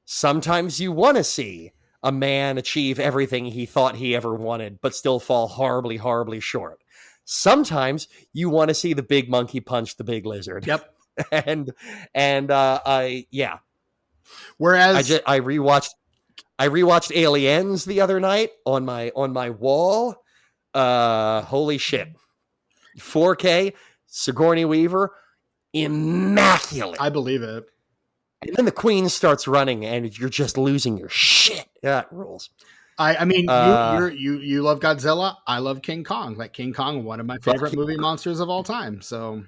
Sometimes you want to see a man achieve everything he thought he ever wanted, but still fall horribly, horribly short. Sometimes you want to see the big monkey punch the big lizard.
Yep.
and yeah.
Whereas
I rewatched Aliens the other night on my wall. Holy shit. 4K, Sigourney Weaver, immaculate.
I believe it.
And then the Queen starts running, and you're just losing your shit. That rules.
I mean, you love Godzilla. I love King Kong. Like King Kong, one of my favorite movie monsters of all time. So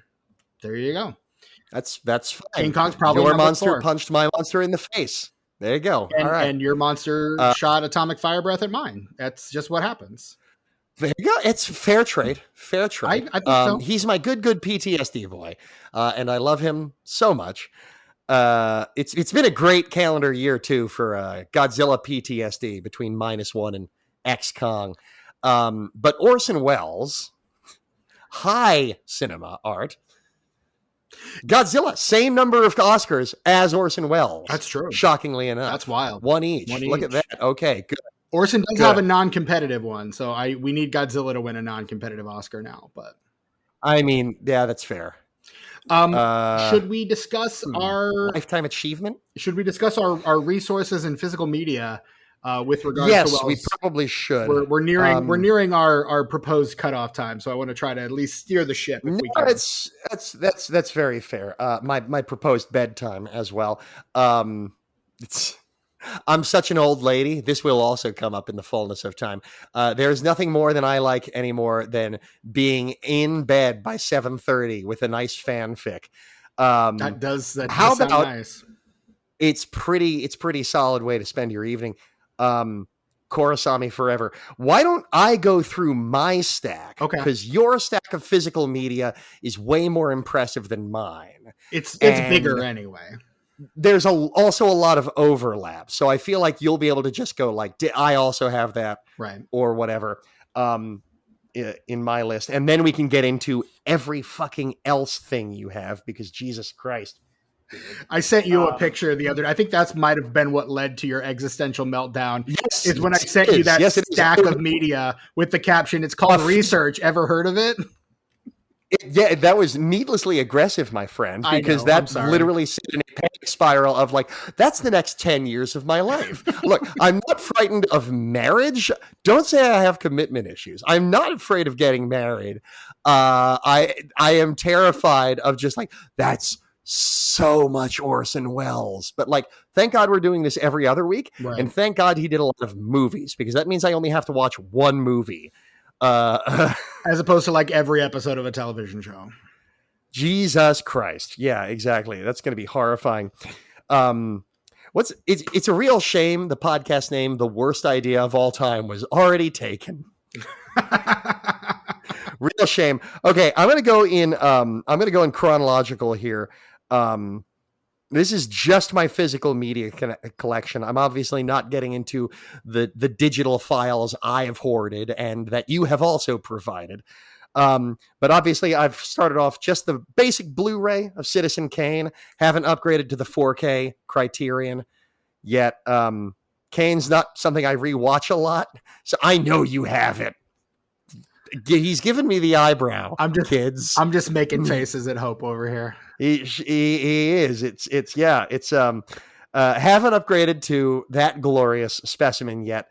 there you go.
That's fine.
King Kong's probably
your monster
4.
punched my monster in the face. There you go.
And,
all right.
And your monster shot atomic fire breath at mine. That's just what happens.
There you go. It's fair trade. Fair trade.
I think so.
He's my good PTSD boy, and I love him so much. It's been a great calendar year too for Godzilla PTSD between -1 and X Kong. But Orson Welles, high cinema art. Godzilla, same number of Oscars as Orson Welles.
That's true.
Shockingly enough.
That's wild.
One each. Look at that. Okay, good.
Orson does have a non-competitive one, so we need Godzilla to win a non-competitive Oscar now. But
I mean, yeah, that's fair.
Should we discuss our
lifetime achievement?
Should we discuss our resources and physical media with regards to
Yes,
Wells?
we probably should.
We're nearing our proposed cutoff time, so I want to try to at least steer the ship. If we can.
That's very fair. My proposed bedtime as well. I'm such an old lady. This will also come up in the fullness of time. There's nothing more than I like anymore than being in bed by 7:30 with a nice fanfic.
That does sound nice.
It's pretty solid way to spend your evening. Korosami forever. Why don't I go through my stack? Okay. Because your stack of physical media is way more impressive than mine.
It's bigger anyway.
There's also a lot of overlap. So I feel like you'll be able to just go like, I also have that.
Right.
Or whatever in my list. And then we can get into every fucking else thing you have because Jesus Christ.
I sent you a picture the other day. I think that might have been what led to your existential meltdown.
Yes,
is when I sent you that stack of media with the caption, it's called Research. Ever heard of it?
Yeah, that was needlessly aggressive, my friend, because that literally sent an panic spiral of like, that's the next 10 years of my life. Look, I'm not frightened of marriage. Don't say I have commitment issues. I'm not afraid of getting married. I am terrified of just like, that's so much Orson Welles. But like, thank God we're doing this every other week. Right. And thank God he did a lot of movies because that means I only have to watch one movie.
As opposed to like every episode of a television show.
Jesus Christ. Yeah, exactly. That's going to be horrifying. It's a real shame. The podcast name, The Worst Idea of All Time, was already taken. Real shame. Okay. I'm going to go in chronological here. This is just my physical media collection. I'm obviously not getting into the digital files I have hoarded and that you have also provided. But obviously I've started off just the basic Blu-ray of Citizen Kane. Haven't upgraded to the 4K Criterion yet. Kane's not something I rewatch a lot, so I know you have it. He's giving me the eyebrow. I'm
just making faces at Hope over here.
He is. Haven't upgraded to that glorious specimen yet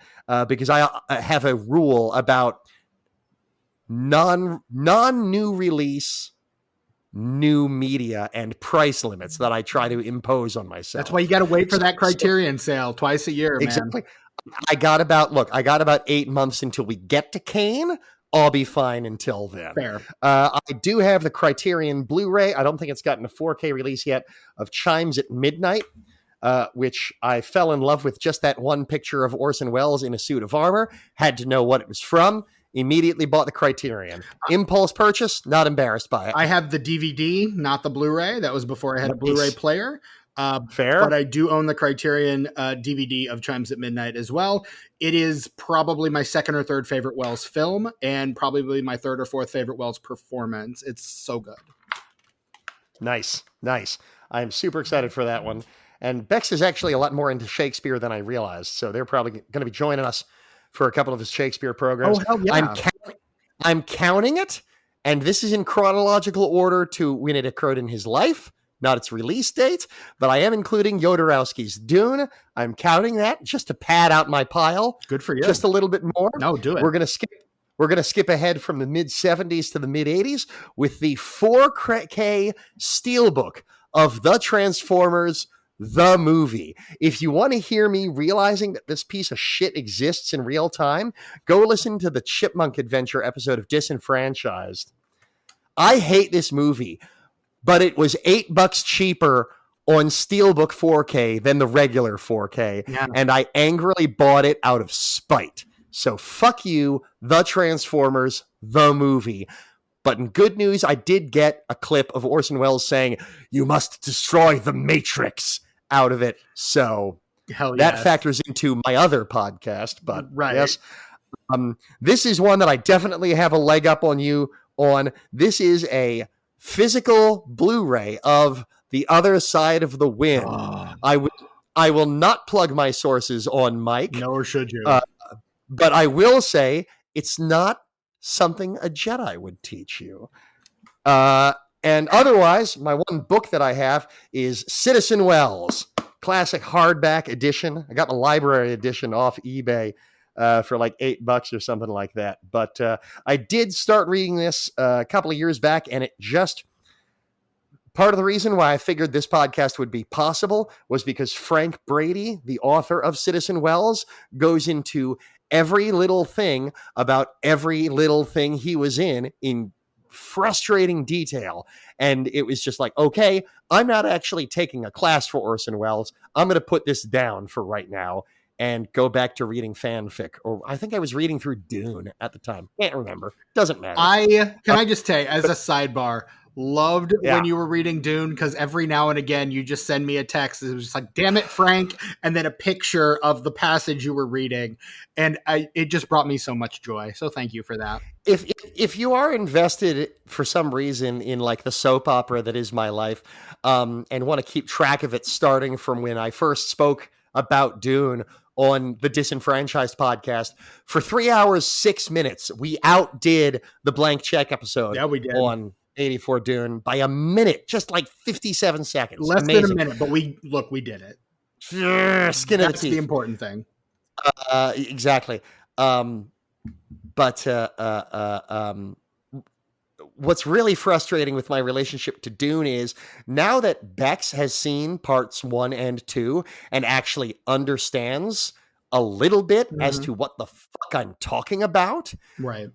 because I have a rule about non-new release, new media, and price limits that I try to impose on myself.
That's why you got to wait for that Criterion sale twice a year, man.
Exactly. I got about 8 months until we get to Kane. I'll be fine until then.
Fair.
I do have the Criterion Blu-ray. I don't think it's gotten a 4K release yet of Chimes at Midnight, which I fell in love with just that one picture of Orson Welles in a suit of armor. Had to know what it was from. Immediately bought the Criterion. Impulse purchase, not embarrassed by it.
I have the DVD, not the Blu-ray. That was before I had a Blu-ray player.
Fair.
But I do own the Criterion DVD of Chimes at Midnight as well. It is probably my second or third favorite Welles film and probably my third or fourth favorite Welles performance. It's so good.
Nice. I'm super excited for that one. And Bex is actually a lot more into Shakespeare than I realized. So they're probably going to be joining us for a couple of his Shakespeare programs.
Oh, hell yeah.
I'm counting it And this is in chronological order to when it occurred in his life, not its release date, but I am including Jodorowsky's Dune. I'm counting that just to pad out my pile.
Good for you.
Just a little bit more.
No, do it.
We're going to skip ahead from the mid-70s to the mid-80s with the 4K steelbook of The Transformers, the movie. If you want to hear me realizing that this piece of shit exists in real time, go listen to the Chipmunk Adventure episode of Disenfranchised. I hate this movie, but it was $8 cheaper on Steelbook 4K than the regular 4K, and I angrily bought it out of spite. So fuck you, The Transformers, the movie. But in good news, I did get a clip of Orson Welles saying, "You must destroy the Matrix," out of it. So that factors into my other podcast. But yes, this is one that I definitely have a leg up on you on. This is a physical Blu-ray of The Other Side of the Wind. I will not plug my sources on mic.
Nor should you.
But I will say it's not something a Jedi would teach you. And otherwise, my one book that I have is Citizen Wells, classic hardback edition. I got my library edition off eBay for like $8 or something like that. But I did start reading this a couple of years back, and it just... Part of the reason why I figured this podcast would be possible was because Frank Brady, the author of Citizen Wells, goes into every little thing about every little thing he was in frustrating detail. And it was just like, okay, I'm not actually taking a class for Orson Welles. I'm going to put this down for right now and go back to reading fanfic. Or I think I was reading through Dune at the time. Can't remember. Doesn't matter.
Can I just say, as a sidebar, loved when you were reading Dune, because every now and again you just send me a text. It was just like, damn it, Frank, and then a picture of the passage you were reading, and it just brought me so much joy. So thank you for that.
If you are invested for some reason in like the soap opera that is my life, and want to keep track of it starting from when I first spoke about Dune on the Disenfranchised podcast, for 3 hours, 6 minutes, we outdid the Blank Check episode.
Yeah, we did.
On 84 Dune by a minute, just like 57 seconds.
Less
Amazing.
than a minute, but we did it.
Skin of the teeth.
That's the important thing.
Exactly. But what's really frustrating with my relationship to Dune is now that Bex has seen parts 1 and 2 and actually understands a little bit as to what the fuck I'm talking about.
Right.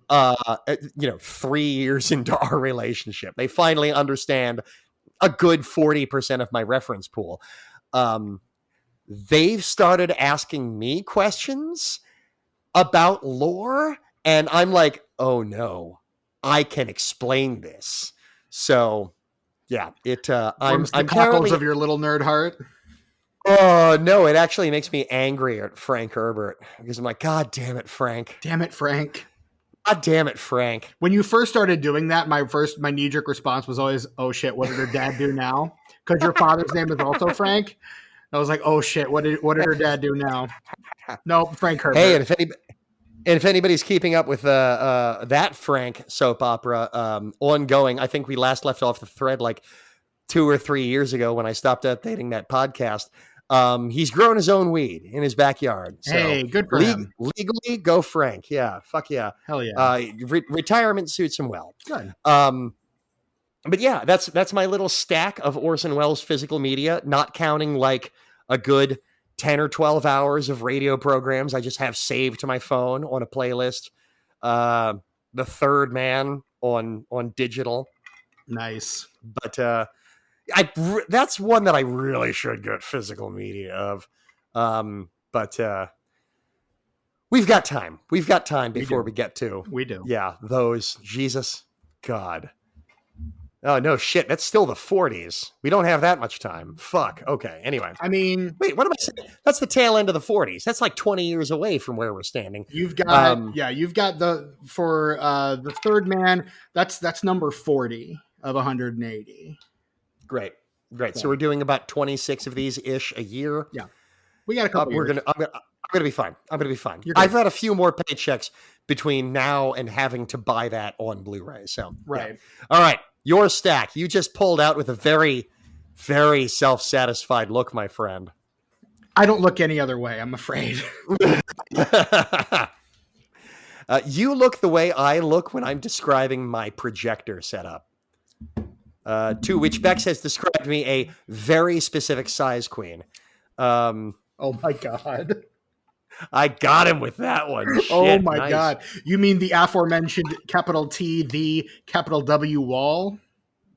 3 years into our relationship, they finally understand a good 40% of my reference pool. They've started asking me questions about lore, and I'm like, oh no, I can explain this. So yeah, I'm
cockles of your little nerd heart.
Oh, no, it actually makes me angry at Frank Herbert because I'm like, God damn it, Frank.
Damn it, Frank.
God damn it, Frank.
When you first started doing that, my knee-jerk response was always, oh shit, what did her dad do now? Because your father's name is also Frank. I was like, oh shit, what did her dad do now? No, Frank Herbert.
Hey, and if anybody's keeping up with that Frank soap opera ongoing, I think we last left off the thread like 2 or 3 years ago when I stopped updating that podcast. He's grown his own weed in his backyard. So
hey, good for him.
Legally, go Frank. Yeah, fuck yeah.
Hell yeah.
Retirement suits him well.
Good.
But yeah, that's my little stack of Orson Welles physical media, not counting like a good 10 or 12 hours of radio programs I just have saved to my phone on a playlist. The Third Man on digital.
Nice.
But that's one that I really should get physical media of. But we've got time. We've got time before we get to.
We do.
Yeah, those. Jesus. God. Oh, no shit. That's still the 40s. We don't have that much time. Fuck. Okay. Anyway.
I mean.
Wait, what am I saying? That's the tail end of the 40s. That's like 20 years away from where we're standing.
You've got, you've got the Third Man. That's number 40 of 180.
Great. So we're doing about 26 of these ish a year.
Yeah. We got a couple.
I'm going to be fine. I'm going to be fine.
You're good.
I've had a few more paychecks between now and having to buy that on Blu-ray. So,
Right.
Yeah. All right. Your stack. You just pulled out with a very, very self-satisfied look, my friend.
I don't look any other way, I'm afraid.
You look the way I look when I'm describing my projector setup. To which Bex has described me a very specific size queen.
Oh my God.
I got him with that one. Shit,
Oh my
nice.
God. You mean the aforementioned capital T, the capital W wall?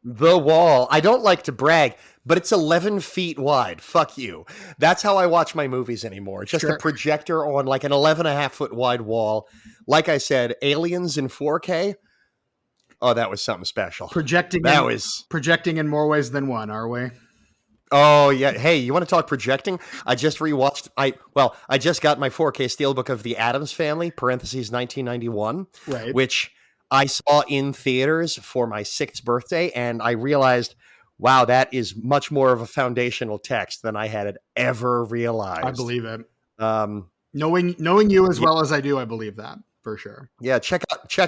The wall. I don't like to brag, but it's 11 feet wide. Fuck you. That's how I watch my movies anymore. Just
Sure.
a projector on like an 11.5-foot wide wall. Like I said, Aliens in 4K. Oh, that was something special.
Projecting in more ways than one, are we?
Oh, yeah. Hey, you want to talk projecting? I just rewatched. I just got my 4K Steelbook of The Addams Family, parentheses 1991,
Right.
which I saw in theaters for my 6th birthday, and I realized, wow, that is much more of a foundational text than I had ever realized.
I believe it. Knowing you as well as I do, I believe that for sure.
Yeah, check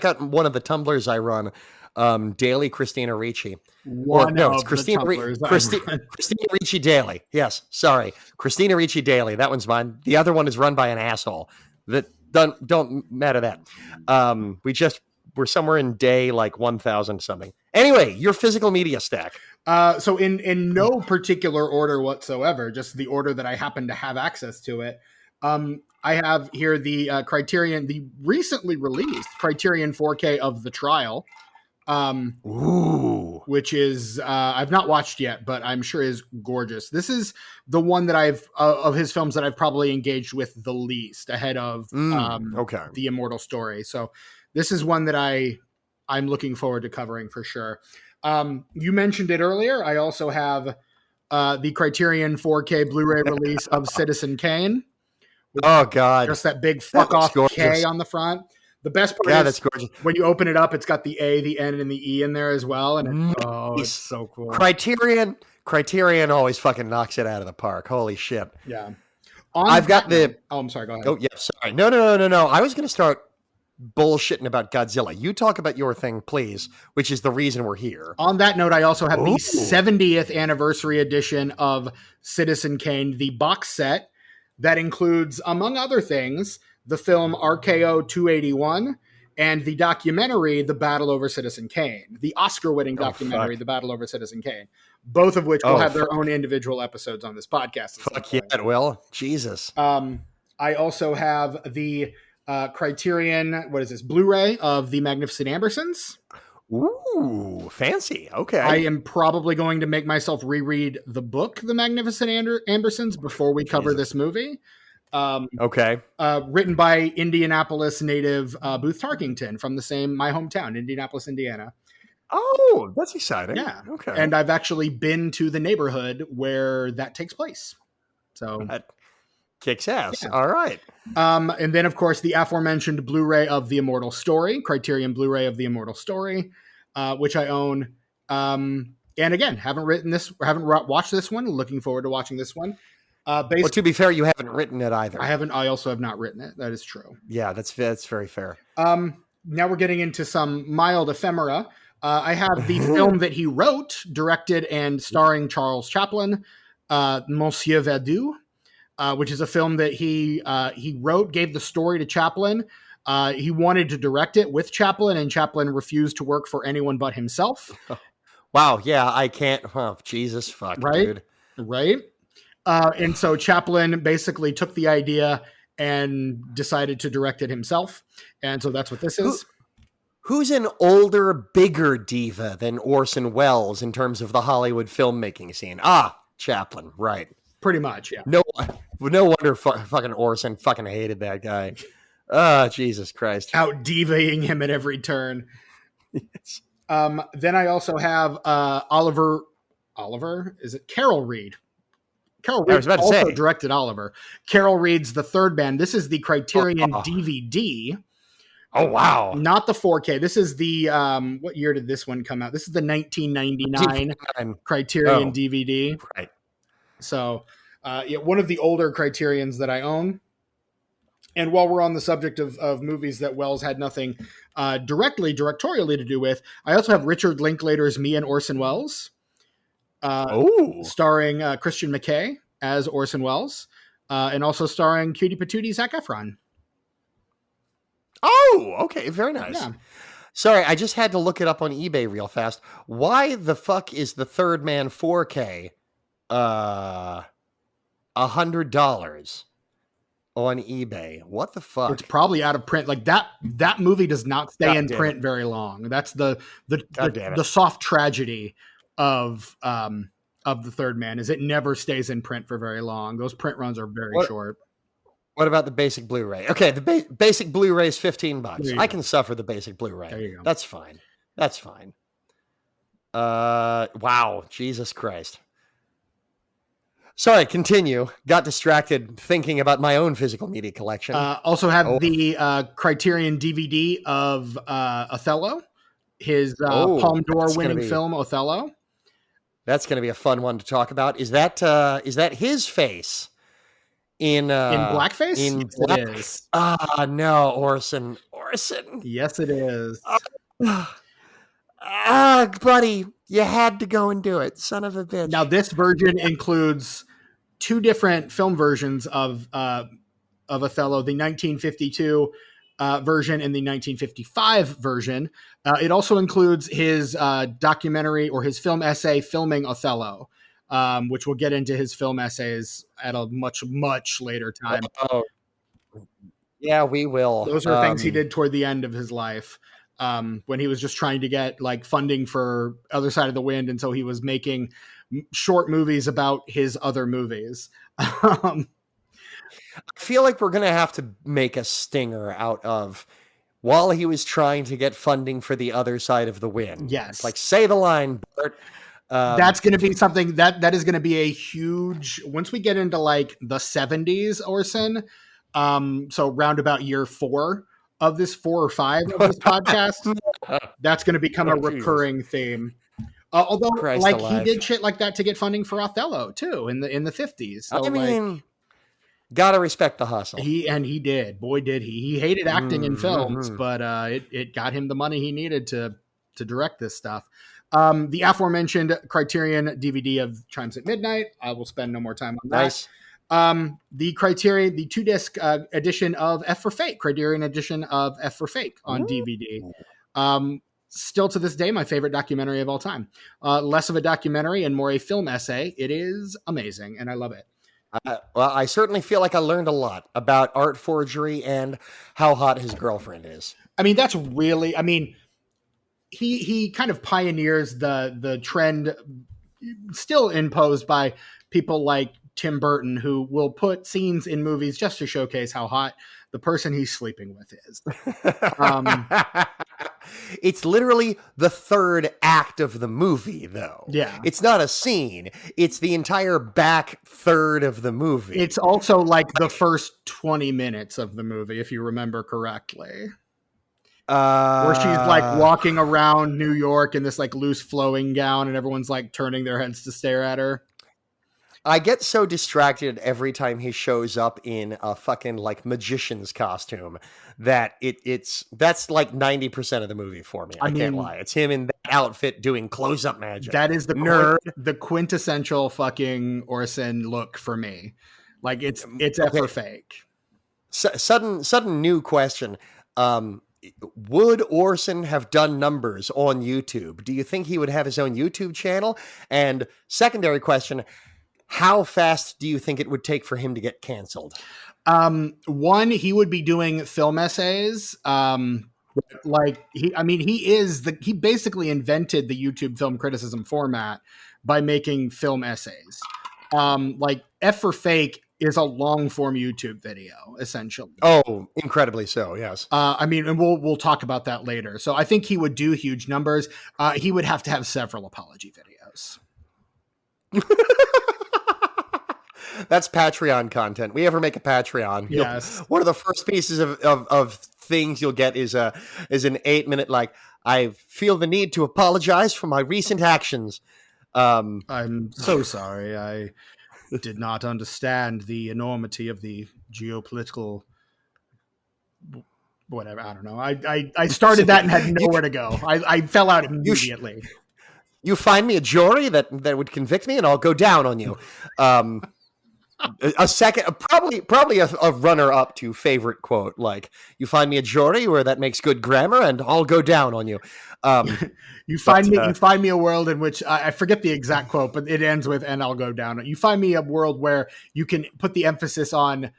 out one of the Tumblrs I run, Daily Christina Ricci.
It's
Christina Ricci Daily. Yes, sorry, Christina Ricci Daily. That one's mine. The other one is run by an asshole. That don't matter that. We're somewhere in day like 1,000 something. Anyway, your physical media stack.
So in no particular order whatsoever, just the order that I happen to have access to it. I have here the the recently released Criterion 4K of The Trial, which is I've not watched yet, but I'm sure is gorgeous. This is the one that I've of his films that I've probably engaged with the least, ahead of The Immortal Story. So this is one that I'm looking forward to covering for sure. You mentioned it earlier. I also have the Criterion 4K Blu-ray release of Citizen Kane.
Oh God!
Just that big fuck off
gorgeous.
K on the front. The best part is
that's gorgeous.
When you open it up, it's got the A, the N, and the E in there as well, and it's so cool.
Criterion always fucking knocks it out of the park. Holy shit!
Yeah,
I'm
sorry. Go ahead.
Oh yeah, sorry. No. I was going to start bullshitting about Godzilla. You talk about your thing, please, which is the reason we're here.
On that note, I also have the 70th anniversary edition of Citizen Kane, the box set. That includes, among other things, the film RKO 281 and the documentary The Battle Over Citizen Kane, the Oscar-winning documentary The Battle Over Citizen Kane, both of which will have their own individual episodes on this podcast.
Fuck yeah, it will. Jesus.
I also have the Criterion, Blu-ray of The Magnificent Ambersons.
Ooh, fancy. Okay.
I am probably going to make myself reread the book, The Magnificent Ambersons, before we cover this movie.
Okay.
Written by Indianapolis native Booth Tarkington from my hometown, Indianapolis, Indiana.
Oh, that's exciting.
Yeah.
Okay.
And I've actually been to the neighborhood where that takes place. So
that kicks ass.
Yeah.
All right.
And then, of course, the aforementioned Blu-ray of The Immortal Story, Criterion Blu-ray of The Immortal Story, which I own. And again, haven't watched this one. Looking forward to watching this one.
Well, to be fair, you haven't written it either.
I also have not written it. That is true.
Yeah, that's very fair.
Now we're getting into some mild ephemera. I have the film that he wrote, directed, and starring Charles Chaplin, Monsieur Verdoux. Which is a film that he wrote, gave the story to Chaplin. He wanted to direct it with Chaplin, and Chaplin refused to work for anyone but himself.
Wow, yeah, I can't. Oh, Jesus, fuck,
right?
Dude.
Right? And so Chaplin basically took the idea and decided to direct it himself. And so that's what this is.
Who's an older, bigger diva than Orson Welles in terms of the Hollywood filmmaking scene? Chaplin, right.
Pretty much, yeah.
No wonder fucking Orson fucking hated that guy. Jesus Christ.
Out divaing him at every turn.
Yes.
Then I also have Oliver, is it Carol Reed? Carol Reed also directed Oliver. Carol Reed's The Third Man. This is the Criterion DVD.
Oh, wow.
Not the 4K. This is the, what year did this one come out? This is the 1999 Criterion DVD.
Right.
So, one of the older Criterions that I own. And while we're on the subject of movies that Welles had nothing directorially to do with, I also have Richard Linklater's Me and Orson Welles, starring Christian McKay as Orson Welles, and also starring Cutie Patootie Zac Efron.
Oh, okay. Very nice.
Yeah.
Sorry, I just had to look it up on eBay real fast. Why the fuck is the Third Man 4K $100 on eBay? What the fuck?
It's probably out of print. Like that movie does not stay in print very long. That's the soft tragedy of the Third Man, is it never stays in print for very long. Those print runs are very short.
What about the basic Blu-ray? Okay, the basic Blu-ray is $15. I can suffer the basic Blu-ray.
There you go.
That's fine. Wow, Jesus Christ. Sorry, continue. Got distracted thinking about my own physical media collection.
Also have the Criterion DVD of Othello, his Palme d'Or winning film Othello.
That's going to be a fun one to talk about. Is that his face? In
blackface?
It is. No, Orson.
Yes, it is.
Buddy, you had to go and do it, son of a bitch.
Now, this version includes two different film versions of Othello: the 1952 version and the 1955 version. It also includes his documentary or his film essay, Filming Othello. Which we'll get into his film essays at a much, much later time.
Oh, yeah, we will.
Those are things he did toward the end of his life, when he was just trying to get like funding for Other Side of the Wind, and so he was making short movies about his other movies.
I feel like we're gonna have to make a stinger out of while he was trying to get funding for The Other Side of the Wind.
Yes,
it's like, say the line, Bert.
That's going to be something that is going to be a huge, once we get into like the 70s, Orson. So round about year 4 of this 4 or 5 of this podcast, that's going to become a recurring theme. Although
Christ
like
alive.
he did shit like that to get funding for Othello too in the 50s. So,
I mean, gotta respect the hustle.
He did. Boy, did he. He hated acting in films, but it got him the money he needed to direct this stuff. The aforementioned Criterion DVD of Chimes at Midnight. I will spend no more time on that.
Nice.
The Criterion, the 2-disc edition of F for Fake, Criterion edition of F for Fake on DVD. Still to this day, my favorite documentary of all time. Less of a documentary and more a film essay. It is amazing, and I love it.
Well, I certainly feel like I learned a lot about art forgery and how hot his girlfriend is.
I mean, that's really, he kind of pioneers the trend still imposed by people like Tim Burton, who will put scenes in movies just to showcase how hot the person he's sleeping with is.
It's literally the third act of the movie, though.
Yeah.
It's not a scene. It's the entire back third of the movie.
It's also like the first 20 minutes of the movie, if you remember correctly. Where she's like walking around New York in this like loose flowing gown and everyone's like turning their heads to stare at her.
I get so distracted every time he shows up in a fucking like magician's costume that that's like 90% of the movie for me. I can't lie. It's him in that outfit doing close-up magic.
That is the quintessential fucking Orson look for me. Like it's F for Fake.
Sudden new question. Would Orson have done numbers on YouTube? Do you think he would have his own YouTube channel? And secondary question, how fast do you think it would take for him to get canceled?
One, he would be doing film essays. He basically invented the YouTube film criticism format by making film essays. Like F for Fake is a long form YouTube video, essentially.
Oh, incredibly so. Yes.
And we'll talk about that later. So I think he would do huge numbers. He would have to have several apology videos.
That's Patreon content. We ever make a Patreon?
Yes.
One of the first pieces of things you'll get is an 8-minute, like, I feel the need to apologize for my recent actions.
I'm so sorry. I did not understand the enormity of the geopolitical whatever. I don't know. I started that and had nowhere to go. I fell out immediately.
You find me a jury that would convict me, and I'll go down on you. A second, probably a runner-up to favorite quote, like, you find me a jury where that makes good grammar, and I'll go down on you.
You find me a world in which I forget the exact quote, but it ends with, and I'll go down. You find me a world where you can put the emphasis on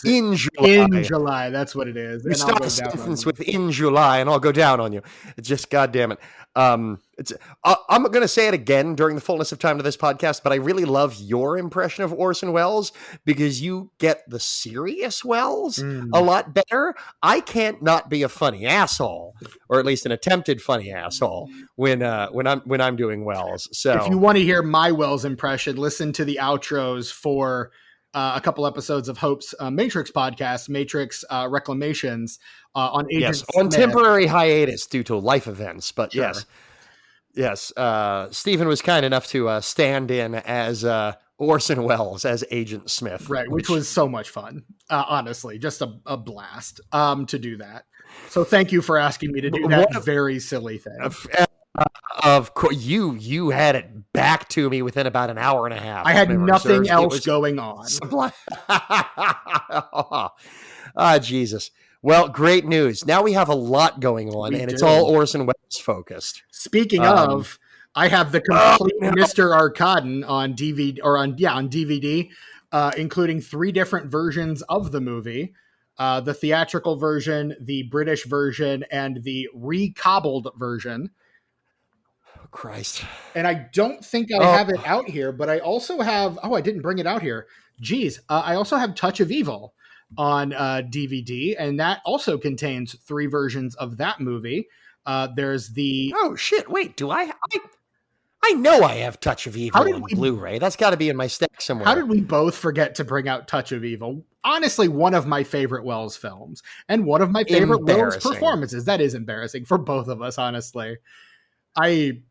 in July.
In July, that's what it is.
You start a sentence with "in July," and I'll go down on you. It's just, goddamn it. I'm going to say it again during the fullness of time to this podcast, but I really love your impression of Orson Welles because you get the serious Welles a lot better. I can't not be a funny asshole, or at least an attempted funny asshole when I'm doing Welles. So
if you want to hear my Welles impression, listen to the outros for a couple episodes of Hope's Matrix podcast, Matrix Reclamations, on Agent
on
Smith.
Temporary hiatus due to life events. But
Sure.
yes. Stephen was kind enough to stand in as Orson Welles as Agent Smith.
Right, which was so much fun. Honestly, just a blast to do that. So thank you for asking me to do that very silly thing.
Of course, you had it back to me within about an hour and a half.
I had nothing else going on.
Jesus. Well, great news. Now we have a lot going on, and it's all Orson Welles focused.
Speaking of, I have the complete Mr. Arkadin on DVD on DVD, including 3 different versions of the movie. The theatrical version, the British version, and the recobbled version.
Christ.
And I don't think I have it out here, but I also have, I didn't bring it out here. Geez. I also have Touch of Evil on DVD, and that also contains 3 versions of that movie. There's the...
Oh, shit. Wait, do I know I have Touch of Evil on Blu-ray. That's got to be in my stack somewhere.
How did we both forget to bring out Touch of Evil? Honestly, one of my favorite Welles films, and one of my favorite Welles performances. That is embarrassing for both of us, honestly.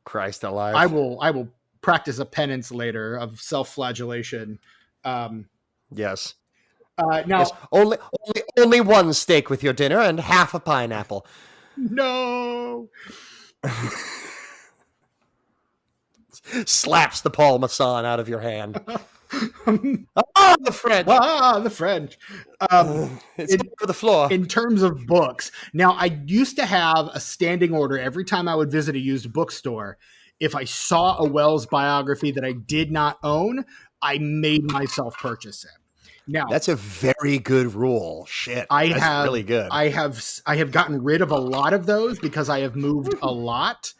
Christ alive.
I will practice a penance later of self-flagellation.
Yes.
Now,
yes. Only one steak with your dinner and half a pineapple.
No.
Slaps the Paul Masson out of your hand. The French.
The French.
It's over the floor.
In terms of books, now I used to have a standing order every time I would visit a used bookstore. If I saw a Welles biography that I did not own, I made myself purchase it. Now
that's a very good rule. Shit,
that's
really good.
I have gotten rid of a lot of those because I have moved a lot.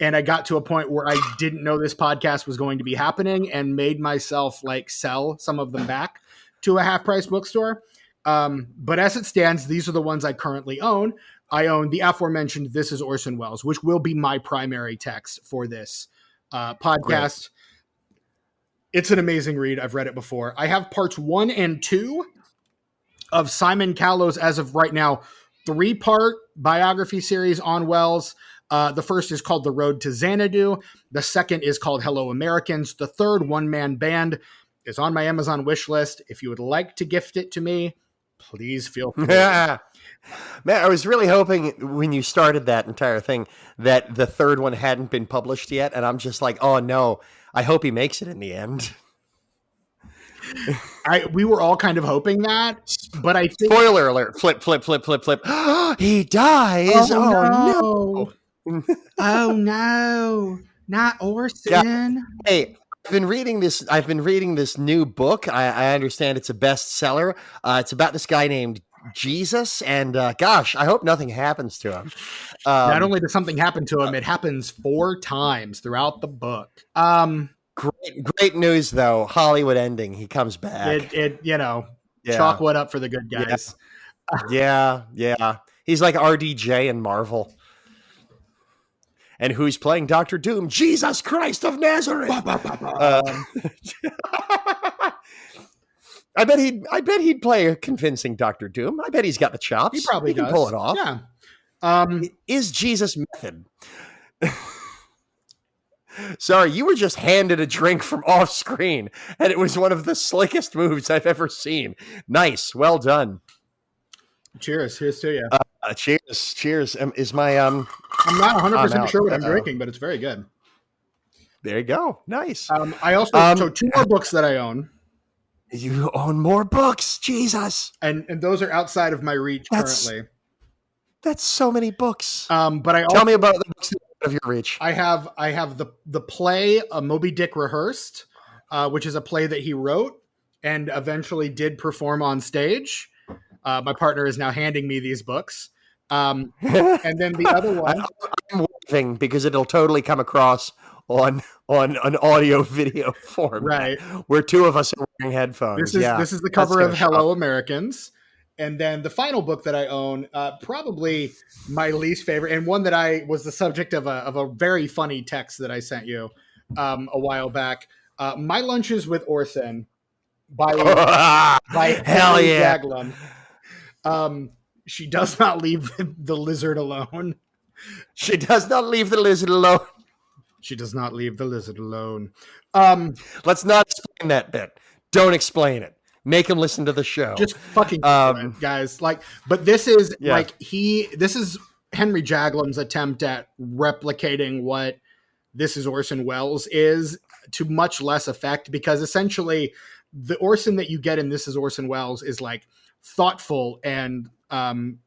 And I got to a point where I didn't know this podcast was going to be happening and made myself sell some of them back to a half-price bookstore. But as it stands, these are the ones I currently own. I own the aforementioned This is Orson Welles, which will be my primary text for this podcast. Great. It's an amazing read. I've read it before. I have parts 1 and 2 of Simon Callow's, as of right now, 3-part biography series on Welles. The first is called The Road to Xanadu. The second is called Hello Americans. The third, One Man Band, is on my Amazon wish list. If you would like to gift it to me, please feel free.
Yeah. Man, I was really hoping when you started that entire thing that the third one hadn't been published yet. And I'm just like, oh no, I hope he makes it in the end.
We were all kind of hoping that, but I think...
Spoiler alert, flip. He dies.
Oh no. Oh no, not Orson.
Yeah. Hey, I've been reading this new book. I understand it's a bestseller. It's about this guy named Jesus, and gosh, I hope nothing happens to him.
Not only does something happen to him, it happens 4 times throughout the book.
Great news though. Hollywood ending. He comes back.
Chalk what up for the good guys.
Yeah. He's like RDJ in Marvel. And who's playing Dr. Doom? Jesus Christ of Nazareth. I bet he'd play a convincing Dr. Doom. I bet he's got the chops.
He probably
can pull it off.
Yeah.
Is Jesus method? Sorry, you were just handed a drink from off screen, and it was one of the slickest moves I've ever seen. Nice, well done.
Cheers to you.
Cheers. Is my
I'm not 100% sure what I'm
Uh-oh.
drinking, but it's very good.
There you go. Nice.
I also so 2 more books that I own.
You own more books, Jesus.
And those are outside of my reach currently.
That's so many books.
But I
tell me about the books that are out of your reach.
I have the play Moby Dick Rehearsed, which is a play that he wrote and eventually did perform on stage. My partner is now handing me these books. And then the other one,
I'm waving because it'll totally come across on an audio video form,
right?
Where 2 of us are wearing headphones.
This is the cover of Hello Americans, and then the final book that I own, probably my least favorite, and one that I was the subject of a very funny text that I sent you a while back. My Lunches with Orson by
Hell yeah.
Jaglom. She does not leave the lizard alone.
She does not leave the lizard alone.
She does not leave the lizard alone.
Let's not explain that bit. Don't explain it. Make him listen to the show.
Just fucking guys. But this is this is Henry Jaglom's attempt at replicating what This Is Orson Welles is to much less effect, because essentially the Orson that you get in This Is Orson Welles is thoughtful and Orson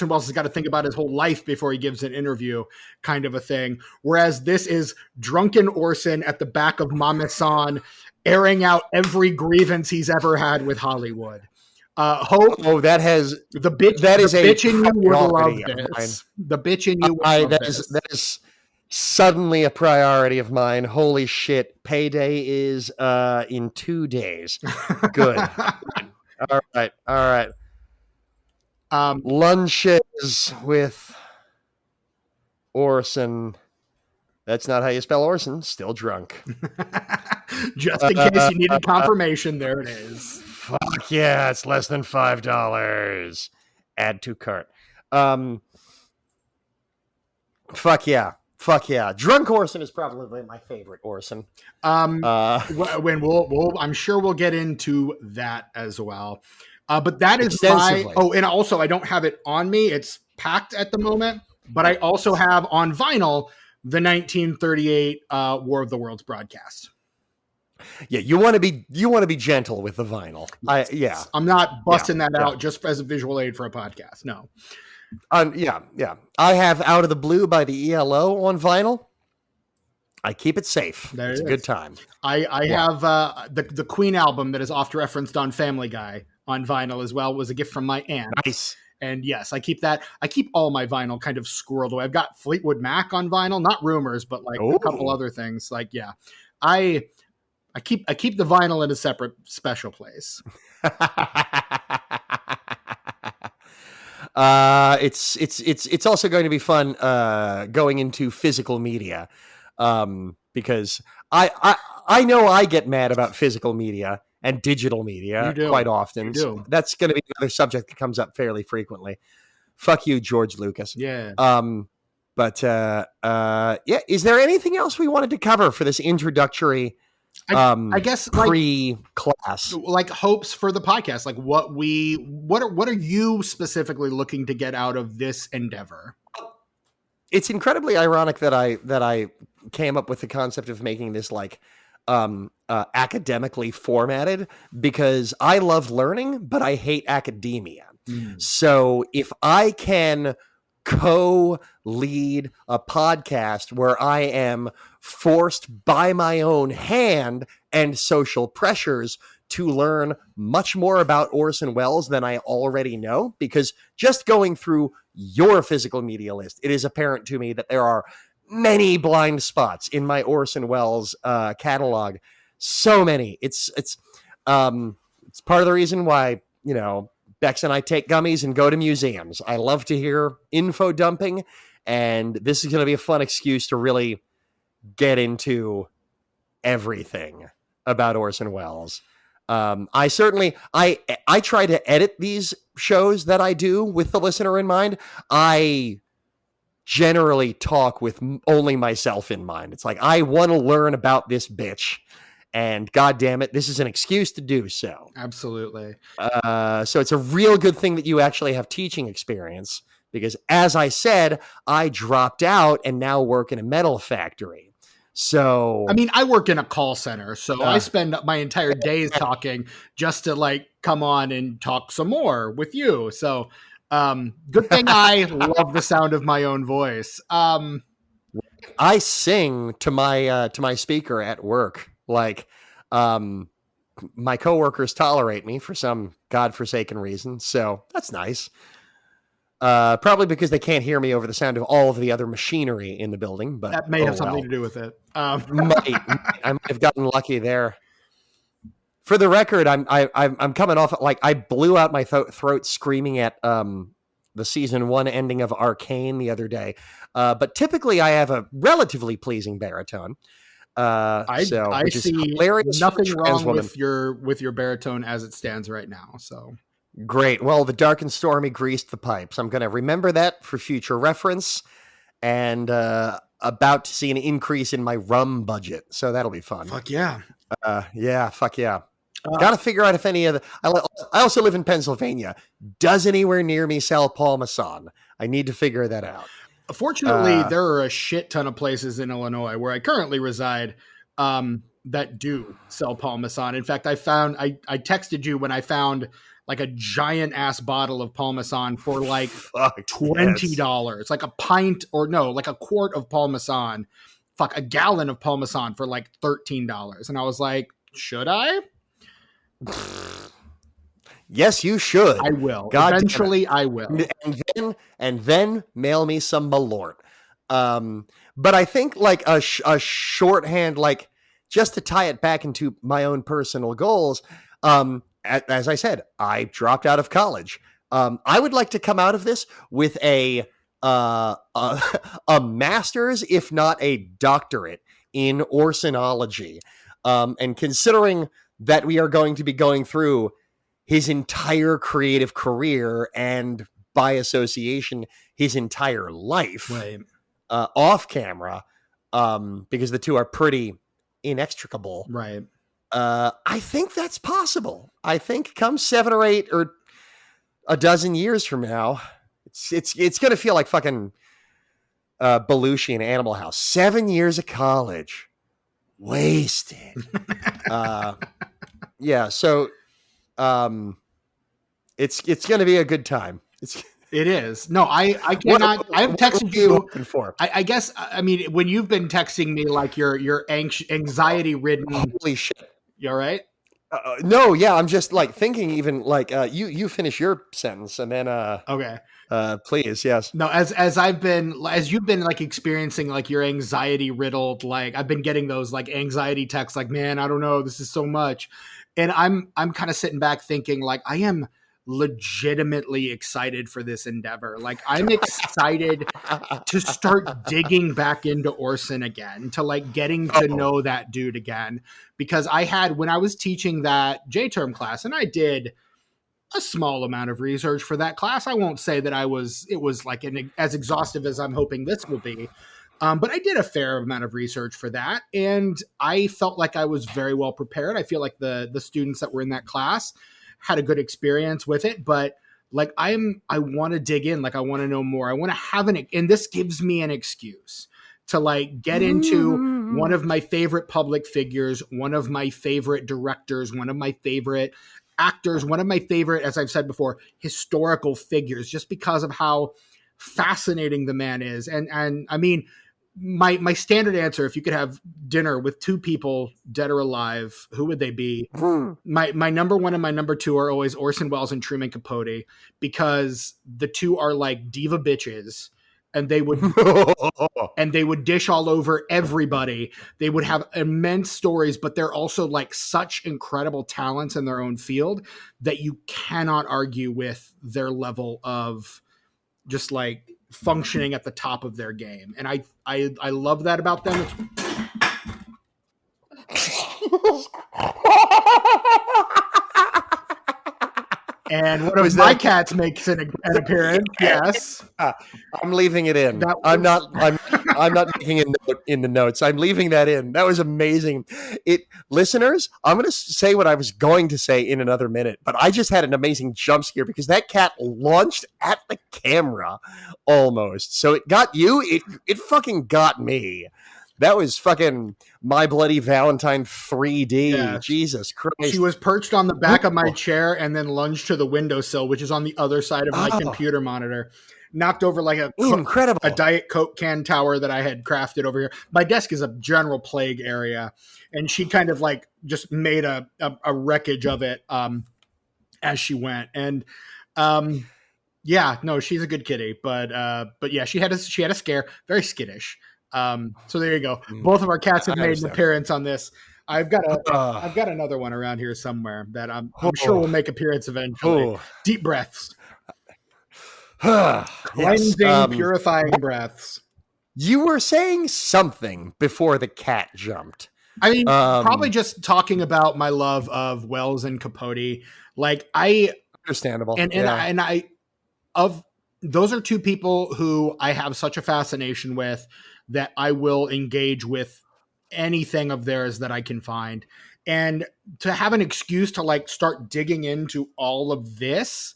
Welles has got to think about his whole life before he gives an interview, kind of a thing. Whereas this is drunken Orson at the back of Mama San, airing out every grievance he's ever had with Hollywood. Hope.
Oh, that has
the bitch.
That is
the bitch in you would love
this.
The bitch in you would love this.
That is suddenly a priority of mine. Holy shit! Payday is in 2 days. Good. All right. Lunches with Orson. That's not how you spell Orson. Still drunk.
Just in case you needed confirmation, there it is.
Fuck yeah, it's less than $5. Add to cart. Fuck yeah. Drunk Orson is probably my favorite Orson.
When I'm sure we'll get into that as well. But that is and also I don't have it on me. It's packed at the moment, but I also have on vinyl the 1938 War of the Worlds broadcast.
Yeah, you want to be gentle with the vinyl.
I'm not busting that out just as a visual aid for a podcast. No.
Yeah. I have Out of the Blue by the ELO on vinyl. I keep it safe. It's a good time.
I have the Queen album that is oft referenced on Family Guy on vinyl as well. It was a gift from my aunt.
Nice.
And yes, I keep that. I keep all my vinyl kind of squirreled away. I've got Fleetwood Mac on vinyl, not Rumors, but a couple other things. I keep the vinyl in a separate special place.
It's also going to be fun going into physical media, because I know I get mad about physical media and digital media quite often. So that's going to be another subject that comes up fairly frequently. Fuck you, George Lucas.
Yeah.
Is there anything else we wanted to cover for this introductory? I guess pre-class,
hopes for the podcast. What are you specifically looking to get out of this endeavor?
It's incredibly ironic that I came up with the concept of making this academically formatted, because I love learning, but I hate academia. So if I can co-lead a podcast where I am forced by my own hand and social pressures to learn much more about Orson Welles than I already know, because just going through your physical media list, it is apparent to me that there are many blind spots in my Orson Welles catalog. So many. It's part of the reason why, Bex and I take gummies and go to museums. I love to hear info dumping, and this is going to be a fun excuse to really get into everything about Orson Welles. I try to edit these shows that I do with the listener in mind. I generally talk with only myself in mind. It's I want to learn about this bitch, And God damn it, this is an excuse to do so.
Absolutely.
So it's a real good thing that you actually have teaching experience, because as I said, I dropped out and now work in a metal factory. So,
I mean, I work in a call center, so I spend my entire days talking just to like come on and talk some more with you. So, good thing I love the sound of my own voice.
I sing to my speaker at work. Like, my coworkers tolerate me for some godforsaken reason, so that's nice. Probably because they can't hear me over the sound of all of the other machinery in the building, but
that may have something to do with it.
I might have gotten lucky there. For the record, I'm coming off like I blew out my throat screaming at the season 1 ending of Arcane the other day. But typically, I have a relatively pleasing baritone.
I see nothing wrong with your baritone as it stands right now. So.
Great. Well, the dark and stormy greased the pipes. I'm going to remember that for future reference, and about to see an increase in my rum budget. So that'll be fun.
Fuck yeah.
Yeah. Fuck yeah. Got to figure out if any of the, I also live in Pennsylvania. Does anywhere near me sell Parmesan? I need to figure that out.
Fortunately, there are a shit ton of places in Illinois where I currently reside, that do sell Parmesan. In fact, I texted you when I found like a giant ass bottle of Parmesan for like $20. Yes. Like a pint like a quart of Parmesan. A gallon of Parmesan for like $13. And I was like, should I?
Yes, you should.
I will. God, eventually I will.
And then mail me some Malort. But I think like a shorthand, like just to tie it back into my own personal goals, as I said, I dropped out of college. I would like to come out of this with a master's, if not a doctorate, in Orsonology. And considering that we are going to be going through his entire creative career and by association, his entire life, right, off camera, because the two are pretty inextricable.
Right.
I think that's possible. I think come 7 or 8 or a dozen years from now, it's going to feel like fucking Belushi in Animal House. 7 years of college. Wasted. Yeah. So, it's going to be a good time.
It is. No, I cannot. I've texted you. I guess. I mean, when you've been texting me like you're anxiety ridden.
Holy shit!
You all right?
No, yeah. I'm just like thinking. Even like you finish your sentence and then
okay.
Please, yes.
No, as you've been like experiencing like your anxiety riddled. Like I've been getting those like anxiety texts. Like, man, I don't know. This is so much, and I'm kind of sitting back thinking like I am legitimately excited for this endeavor. Like I'm excited to start digging back into Orson again, to like getting to know that dude again, because when I was teaching that J-term class, and I did a small amount of research for that class. I won't say that it was like as exhaustive as I'm hoping this will be. But I did a fair amount of research for that, and I felt like I was very well prepared. I feel like the students that were in that class had a good experience with it, but like I want to dig in. Like I want to know more. I want to have and this gives me an excuse to like get into one of my favorite public figures, one of my favorite directors, one of my favorite actors, one of my favorite, as I've said before, historical figures, just because of how fascinating the man is. And I mean, my standard answer, if you could have dinner with two people, dead or alive, who would they be? My number one and my number two are always Orson Welles and Truman Capote, because the two are like diva bitches, and they would dish all over everybody. They would have immense stories, but they're also like such incredible talents in their own field that you cannot argue with their level of just like functioning at the top of their game. And I love that about them. And one of my cats makes an appearance. Yes.
I'm leaving it in. I'm not I'm not making a note in the notes. I'm leaving that in. That was amazing. Listeners, I'm going to say what I was going to say in another minute, but I just had an amazing jump scare because that cat launched at the camera almost. So it got you. It fucking got me. That was fucking My Bloody Valentine 3D. Yeah. Jesus Christ.
She was perched on the back of my chair and then lunged to the windowsill, which is on the other side of my computer monitor. Knocked over like a Diet Coke can tower that I had crafted over here. My desk is a general plague area, and she kind of like just made a wreckage of it as she went. And yeah, no, she's a good kitty, but yeah, she had a scare, very skittish. So there you go. Both of our cats have made an appearance on this. I've got another one around here somewhere that I'm sure will make appearance eventually. Deep breaths. Cleansing, purifying breaths.
You were saying something before the cat jumped.
I mean, probably just talking about my love of Welles and Capote. Like
understandable.
Those are two people who I have such a fascination with that I will engage with anything of theirs that I can find. And to have an excuse to like start digging into all of this,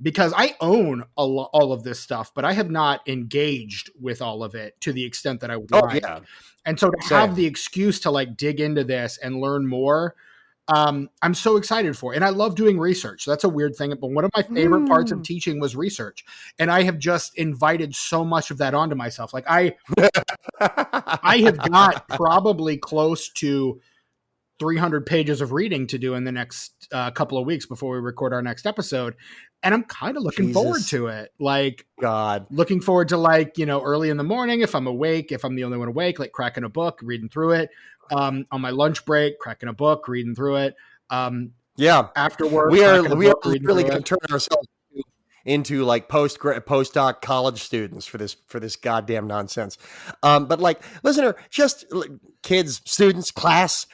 because I own all of this stuff, but I have not engaged with all of it to the extent that I would like. Yeah. And so to have the excuse to like dig into this and learn more, I'm so excited for it. And I love doing research. That's a weird thing, but one of my favorite parts of teaching was research. And I have just invited so much of that onto myself. Like I have got probably close to 300 pages of reading to do in the next couple of weeks before we record our next episode. And I'm kind of looking forward to it. Like, looking forward to like, early in the morning, if I'm awake, if I'm the only one awake, like cracking a book, reading through it. On my lunch break, cracking a book, reading through it. After work,
we are really going to turn ourselves into like postdoc college students for this goddamn nonsense. But like, listener, just kids, students, class,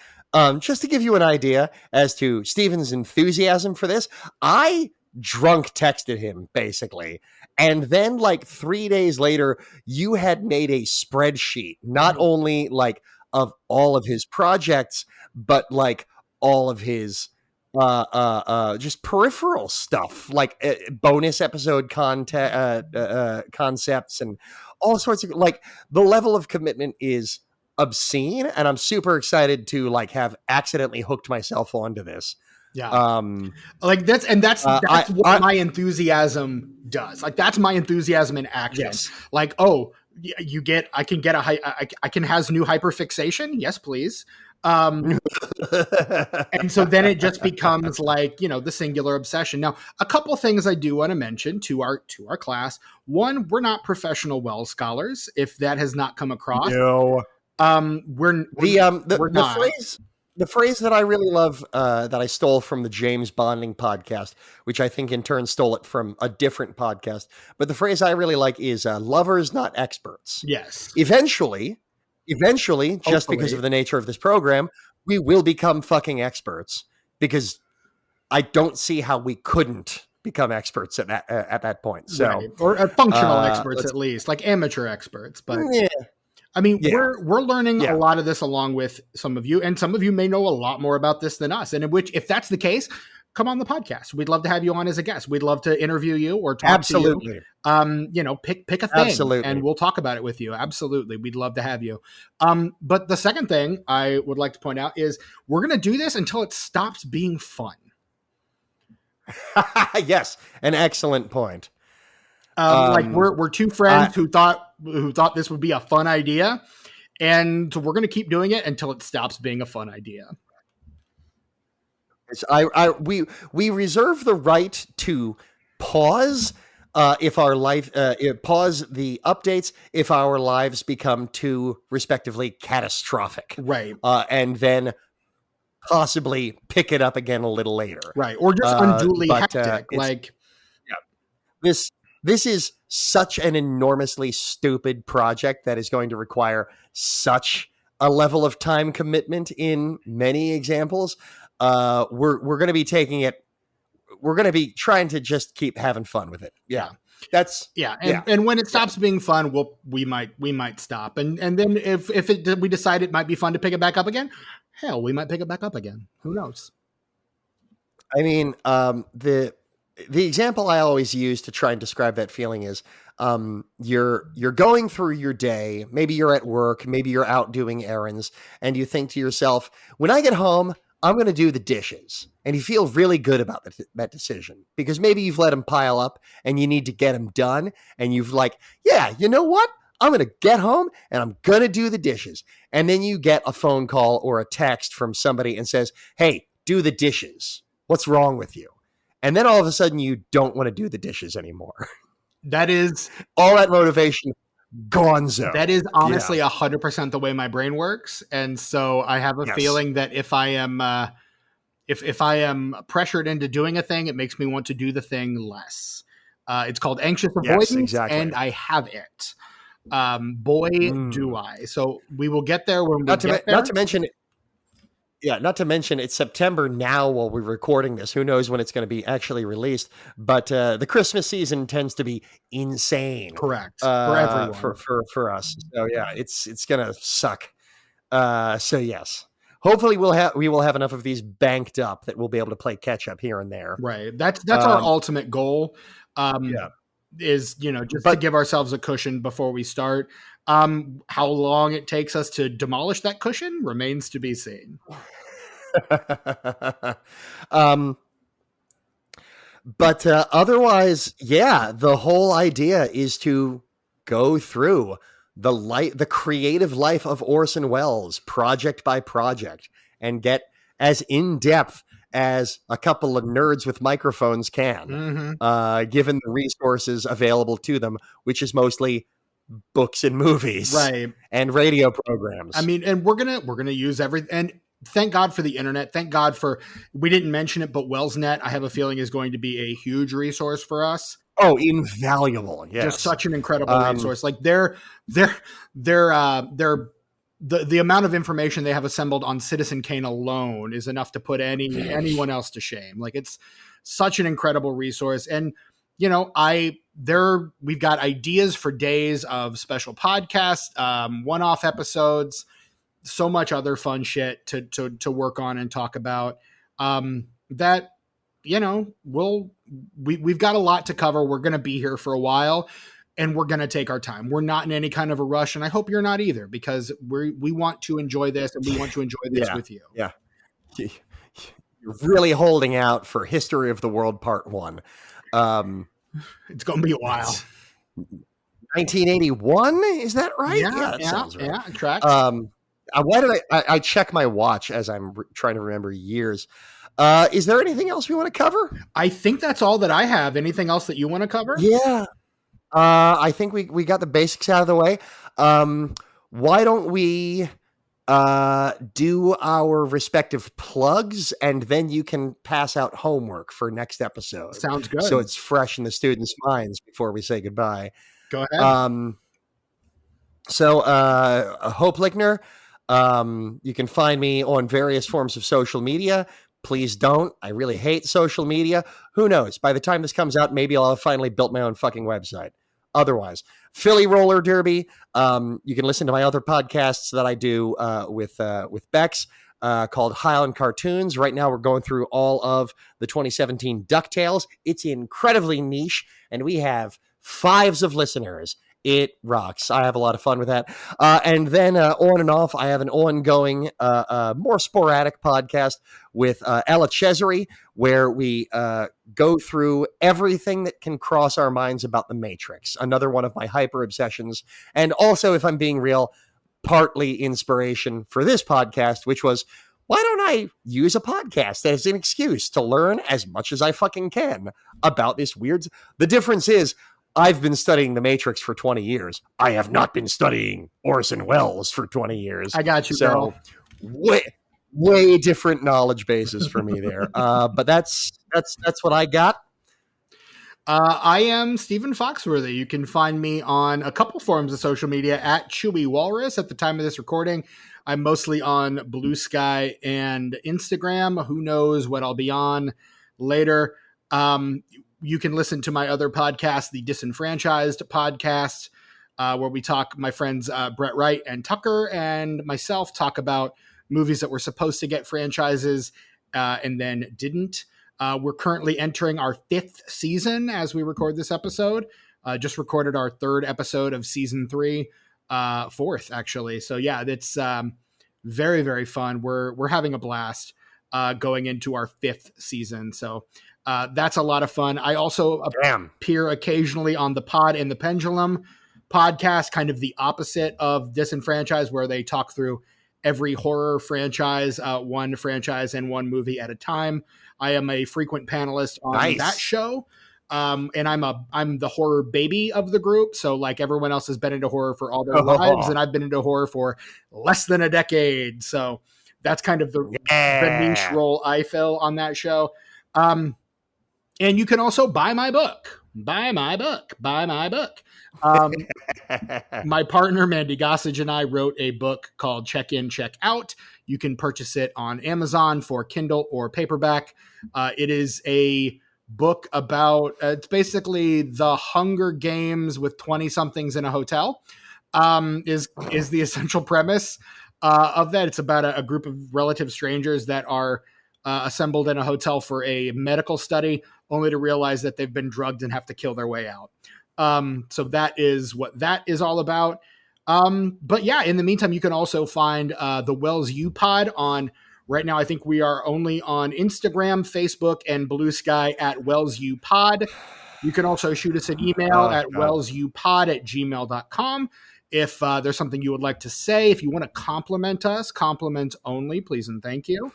just to give you an idea as to Stephen's enthusiasm for this, I drunk texted him basically. And then like 3 days later, you had made a spreadsheet, not only like of all of his projects, but like all of his just peripheral stuff, like bonus episode concepts and all sorts of like the level of commitment is obscene. And I'm super excited to like have accidentally hooked myself onto this.
Yeah. Like that's what my enthusiasm does. Like that's my enthusiasm in action. Yes. Like, I can has new hyperfixation. Yes, please. And so then it just becomes like, the singular obsession. Now, a couple things I do want to mention to our class. One, we're not professional Wells scholars. If that has not come across,
no.
We're not.
The phrase that I really love, that I stole from the James Bonding podcast, which I think in turn stole it from a different podcast. But the phrase I really like is lovers, not experts.
Yes.
Eventually, just because of the nature of this program, we will become fucking experts because I don't see how we couldn't become experts at that point. So,
right. Or functional experts, at least, like amateur experts. But yeah. I mean, we're learning a lot of this along with some of you, and some of you may know a lot more about this than us. And if that's the case, come on the podcast. We'd love to have you on as a guest. We'd love to interview you or talk to you. Pick a thing and we'll talk about it with you. Absolutely. We'd love to have you. But the second thing I would like to point out is we're going to do this until it stops being fun.
Yes. An excellent point.
Like we're two friends who thought this would be a fun idea, and we're going to keep doing it until it stops being a fun idea.
We reserve the right to pause if our life pause the updates if our lives become too respectively catastrophic,
right?
And then possibly pick it up again a little later,
right? Or just unduly hectic, like
This is such an enormously stupid project that is going to require such a level of time commitment in many examples. We're going to be taking it. We're going to be trying to just keep having fun with it. Yeah. That's
and when it stops being fun, we might stop, and then if we decide it might be fun to pick it back up again, hell, we might pick it back up again. Who knows?
I mean, the example I always use to try and describe that feeling is you're going through your day. Maybe you're at work, maybe you're out doing errands, and you think to yourself, when I get home, I'm going to do the dishes. And you feel really good about that decision because maybe you've let them pile up and you need to get them done. And you've yeah, you know what? I'm going to get home and I'm going to do the dishes. And then you get a phone call or a text from somebody and says, hey, do the dishes. What's wrong with you? And then all of a sudden you don't want to do the dishes anymore.
That is
all that motivation. Gonzo.
That is honestly 100% the way my brain works. And so I have a feeling that if I am, if I am pressured into doing a thing, it makes me want to do the thing less. It's called anxious avoidance, and I have it. Do I. So we will get there when we get there.
Not to mention it's September now while we're recording this. Who knows when it's going to be actually released? But the Christmas season tends to be insane.
Correct. For everyone.
For us. So yeah, it's going to suck. So yes. Hopefully we will have enough of these banked up that we'll be able to play catch up here and there.
Right. That's our ultimate goal. Is, just to give ourselves a cushion before we start. How long it takes us to demolish that cushion remains to be seen.
But otherwise, the whole idea is to go through the creative life of Orson Welles project by project and get as in depth as a couple of nerds with microphones can, given the resources available to them, which is mostly books and movies,
right,
and radio programs.
I mean, and we're gonna use everything. And thank God for the internet. Thank God for, we didn't mention it, but WellsNet, I have a feeling, is going to be a huge resource for us.
Oh, invaluable! Yes,
just such an incredible resource. Like the amount of information they have assembled on Citizen Kane alone is enough to put anyone else to shame. Like, it's such an incredible resource. And, we've got ideas for days of special podcasts, one-off episodes, so much other fun shit to work on and talk about, that, we've got a lot to cover. We're going to be here for a while. And we're going to take our time. We're not in any kind of a rush. And I hope you're not either, because we want to enjoy this, and we want to enjoy this with you.
Yeah. You're really holding out for History of the World Part 1.
It's going to be a while.
1981. Is that right?
Yeah,
that sounds right.
Yeah, track.
Why did I check my watch as I'm trying to remember years. Is there anything else we want to cover?
I think that's all that I have. Anything else that you want to cover?
Yeah. I think we got the basics out of the way. Why don't we do our respective plugs, and then you can pass out homework for next episode.
Sounds good.
So it's fresh in the students' minds before we say goodbye.
Go ahead.
So Hope Lickner, you can find me on various forms of social media. Please don't. I really hate social media. Who knows? By the time this comes out, maybe I'll have finally built my own fucking website. Otherwise, Philly Roller Derby. You can listen to my other podcasts that I do with Bex called Highland Cartoons. Right now, we're going through all of the 2017 DuckTales. It's incredibly niche, and we have 5s of listeners. It rocks. I have a lot of fun with that. And then on and off, I have an ongoing, more sporadic podcast with Ella Cesare, where we go through everything that can cross our minds about the Matrix. Another one of my hyper obsessions. And also, if I'm being real, partly inspiration for this podcast, which was, why don't I use a podcast as an excuse to learn as much as I fucking can about this weird... The difference is, I've been studying The Matrix for 20 years. I have not been studying Orson Welles for 20 years.
I got you,
so way different knowledge bases for me there. But that's what I got.
I am Stephen Foxworthy. You can find me on a couple forms of social media at Chewy Walrus. At the time of this recording, I'm mostly on Bluesky and Instagram. Who knows what I'll be on later. You can listen to my other podcast, the Disenfranchised Podcast, where we talk, my friends Brett Wright and Tucker and myself talk about movies that were supposed to get franchises and then didn't. We're currently entering our 5th season as we record this episode. Just recorded our 3rd episode of season 3, 4th actually. So yeah, that's very, very fun. We're having a blast going into our 5th season. So that's a lot of fun. I also appear occasionally on the Pod and the Pendulum podcast, kind of the opposite of Disenfranchised, where they talk through every horror franchise, one franchise and one movie at a time. I am a frequent panelist on that show. And I'm the horror baby of the group. So like everyone else has been into horror for all their lives, and I've been into horror for less than a decade. So that's kind of the niche role I fill on that show. And you can also buy my book. My partner, Mandy Gossage, and I wrote a book called Check In, Check Out. You can purchase it on Amazon for Kindle or paperback. It is a book about, it's basically the Hunger Games with 20-somethings in a hotel, is the essential premise of that. It's about a group of relative strangers that are assembled in a hotel for a medical study, only to realize that they've been drugged and have to kill their way out. So that is what that is all about. But yeah, in the meantime, you can also find the Wells U Pod on, right now I think we are only on Instagram, Facebook, and Bluesky at Wells U Pod. You can also shoot us an email at wellsupod@gmail.com. If there's something you would like to say, if you want to compliment us, compliments only, please and thank you.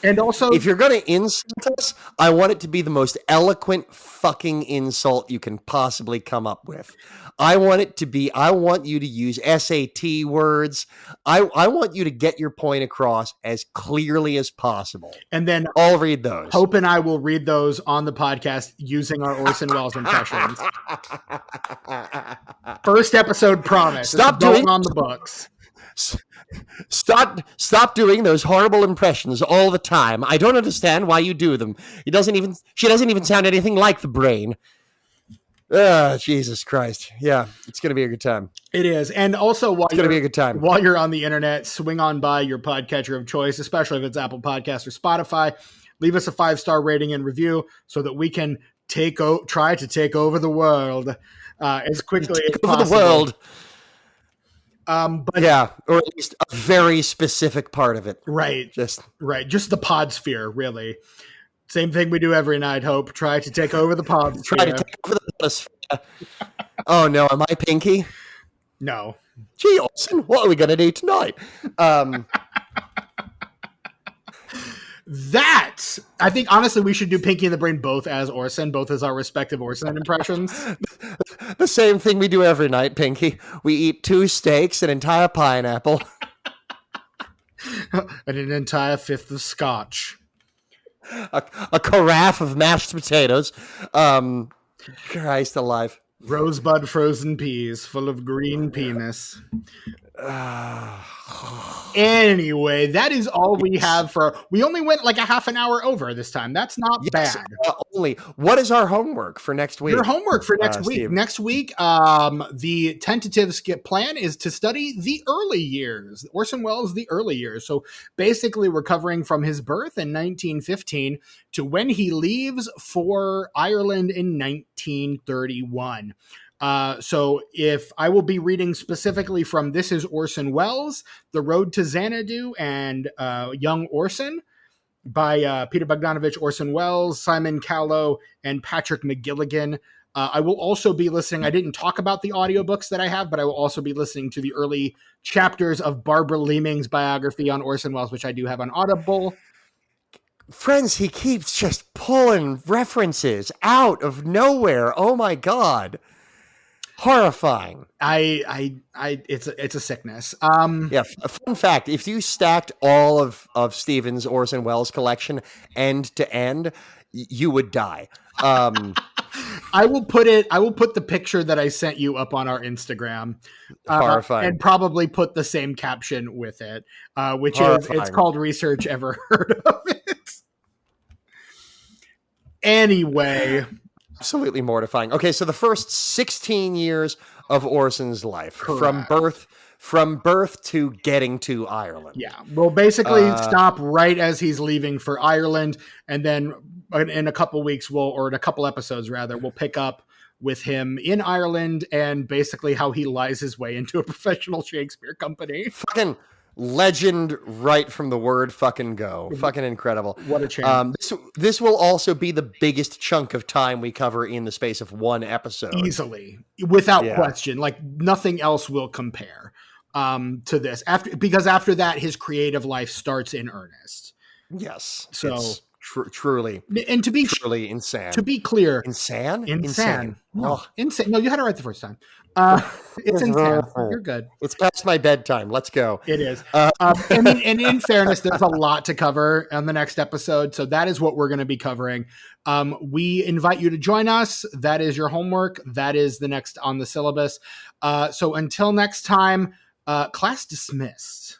And also, if
you're going to insult us, I want it to be the most eloquent fucking insult you can possibly come up with. I want you to use SAT words. I want you to get your point across as clearly as possible.
And then
I'll read those.
Hope and I will read those on the podcast using our Orson Welles impressions. First episode promise.
Stop doing
on the books.
Stop doing those horrible impressions all the time. I don't understand why you do them. She doesn't even sound anything like the Brain. Jesus Christ. Yeah, it's going to be a good time.
It is. And also
it's going to be a good time.
While you're on the internet, swing on by your podcatcher of choice, especially if it's Apple Podcasts or Spotify. Leave us a 5-star rating and review so that we can try to take over the world as quickly as possible.
The world.
But
yeah, or at least a very specific part of it.
Right.
Just
the pod sphere, really. Same thing we do every night, Hope. Try to take over the pod sphere.
Try to take over the pod. Oh no, am I Pinky?
No.
Gee, Orson, what are we going to do tonight?
I think honestly we should do Pinky and the Brain both as Orson, both as our respective Orson impressions.
The same thing we do every night, Pinky. We eat 2 steaks, an entire pineapple,
and an entire 5th of scotch.
A carafe of mashed potatoes. Christ alive.
Rosebud frozen peas full of green penis. Anyway, that is all we have we only went like a half an hour over this time. That's not bad.
What is our homework for next week?
Your homework for next week.
Steve.
Next week, the tentative plan is to study the early years. Orson Welles, the early years. So basically we're covering from his birth in 1915 to when he leaves for Ireland in 1931. So if I will be reading specifically from This is Orson Welles, The Road to Xanadu, and Young Orson by Peter Bogdanovich, Orson Welles, Simon Callow, and Patrick McGilligan. I will also be listening. I didn't talk about the audiobooks that I have, but I will also be listening to the early chapters of Barbara Leeming's biography on Orson Welles, which I do have on Audible.
Friends, he keeps just pulling references out of nowhere. Oh my God. Horrifying.
It's a sickness.
Yeah. A fun fact: if you stacked all of Stephen's Orson Welles collection end to end, you would die.
I will put the picture that I sent you up on our Instagram.
Horrifying.
And probably put the same caption with it, which horrifying. Is it's called Research Ever Heard of It? Anyway.
Absolutely mortifying. Okay, so the first 16 years of Orson's life,
Correct.
from birth to getting to Ireland.
Yeah, we'll basically stop right as he's leaving for Ireland, and then in a couple weeks, or in a couple episodes rather, we'll pick up with him in Ireland and basically how he lies his way into a professional Shakespeare company.
Fucking legend right from the word fucking go. Fucking incredible.
What a chance.
This will also be the biggest chunk of time we cover in the space of one episode.
Easily, without question. Like nothing else will compare to this because after that, his creative life starts in earnest.
Yes.
So
it's truly,
and to be
truly insane.
To be clear,
insane.
No, insane. No, you had it right the first time. It's insane. You're good.
It's past my bedtime. Let's go.
It is. And in fairness, there's a lot to cover on the next episode. So that is what we're going to be covering. We invite you to join us. That is your homework. That is the next on the syllabus. So until next time, class dismissed.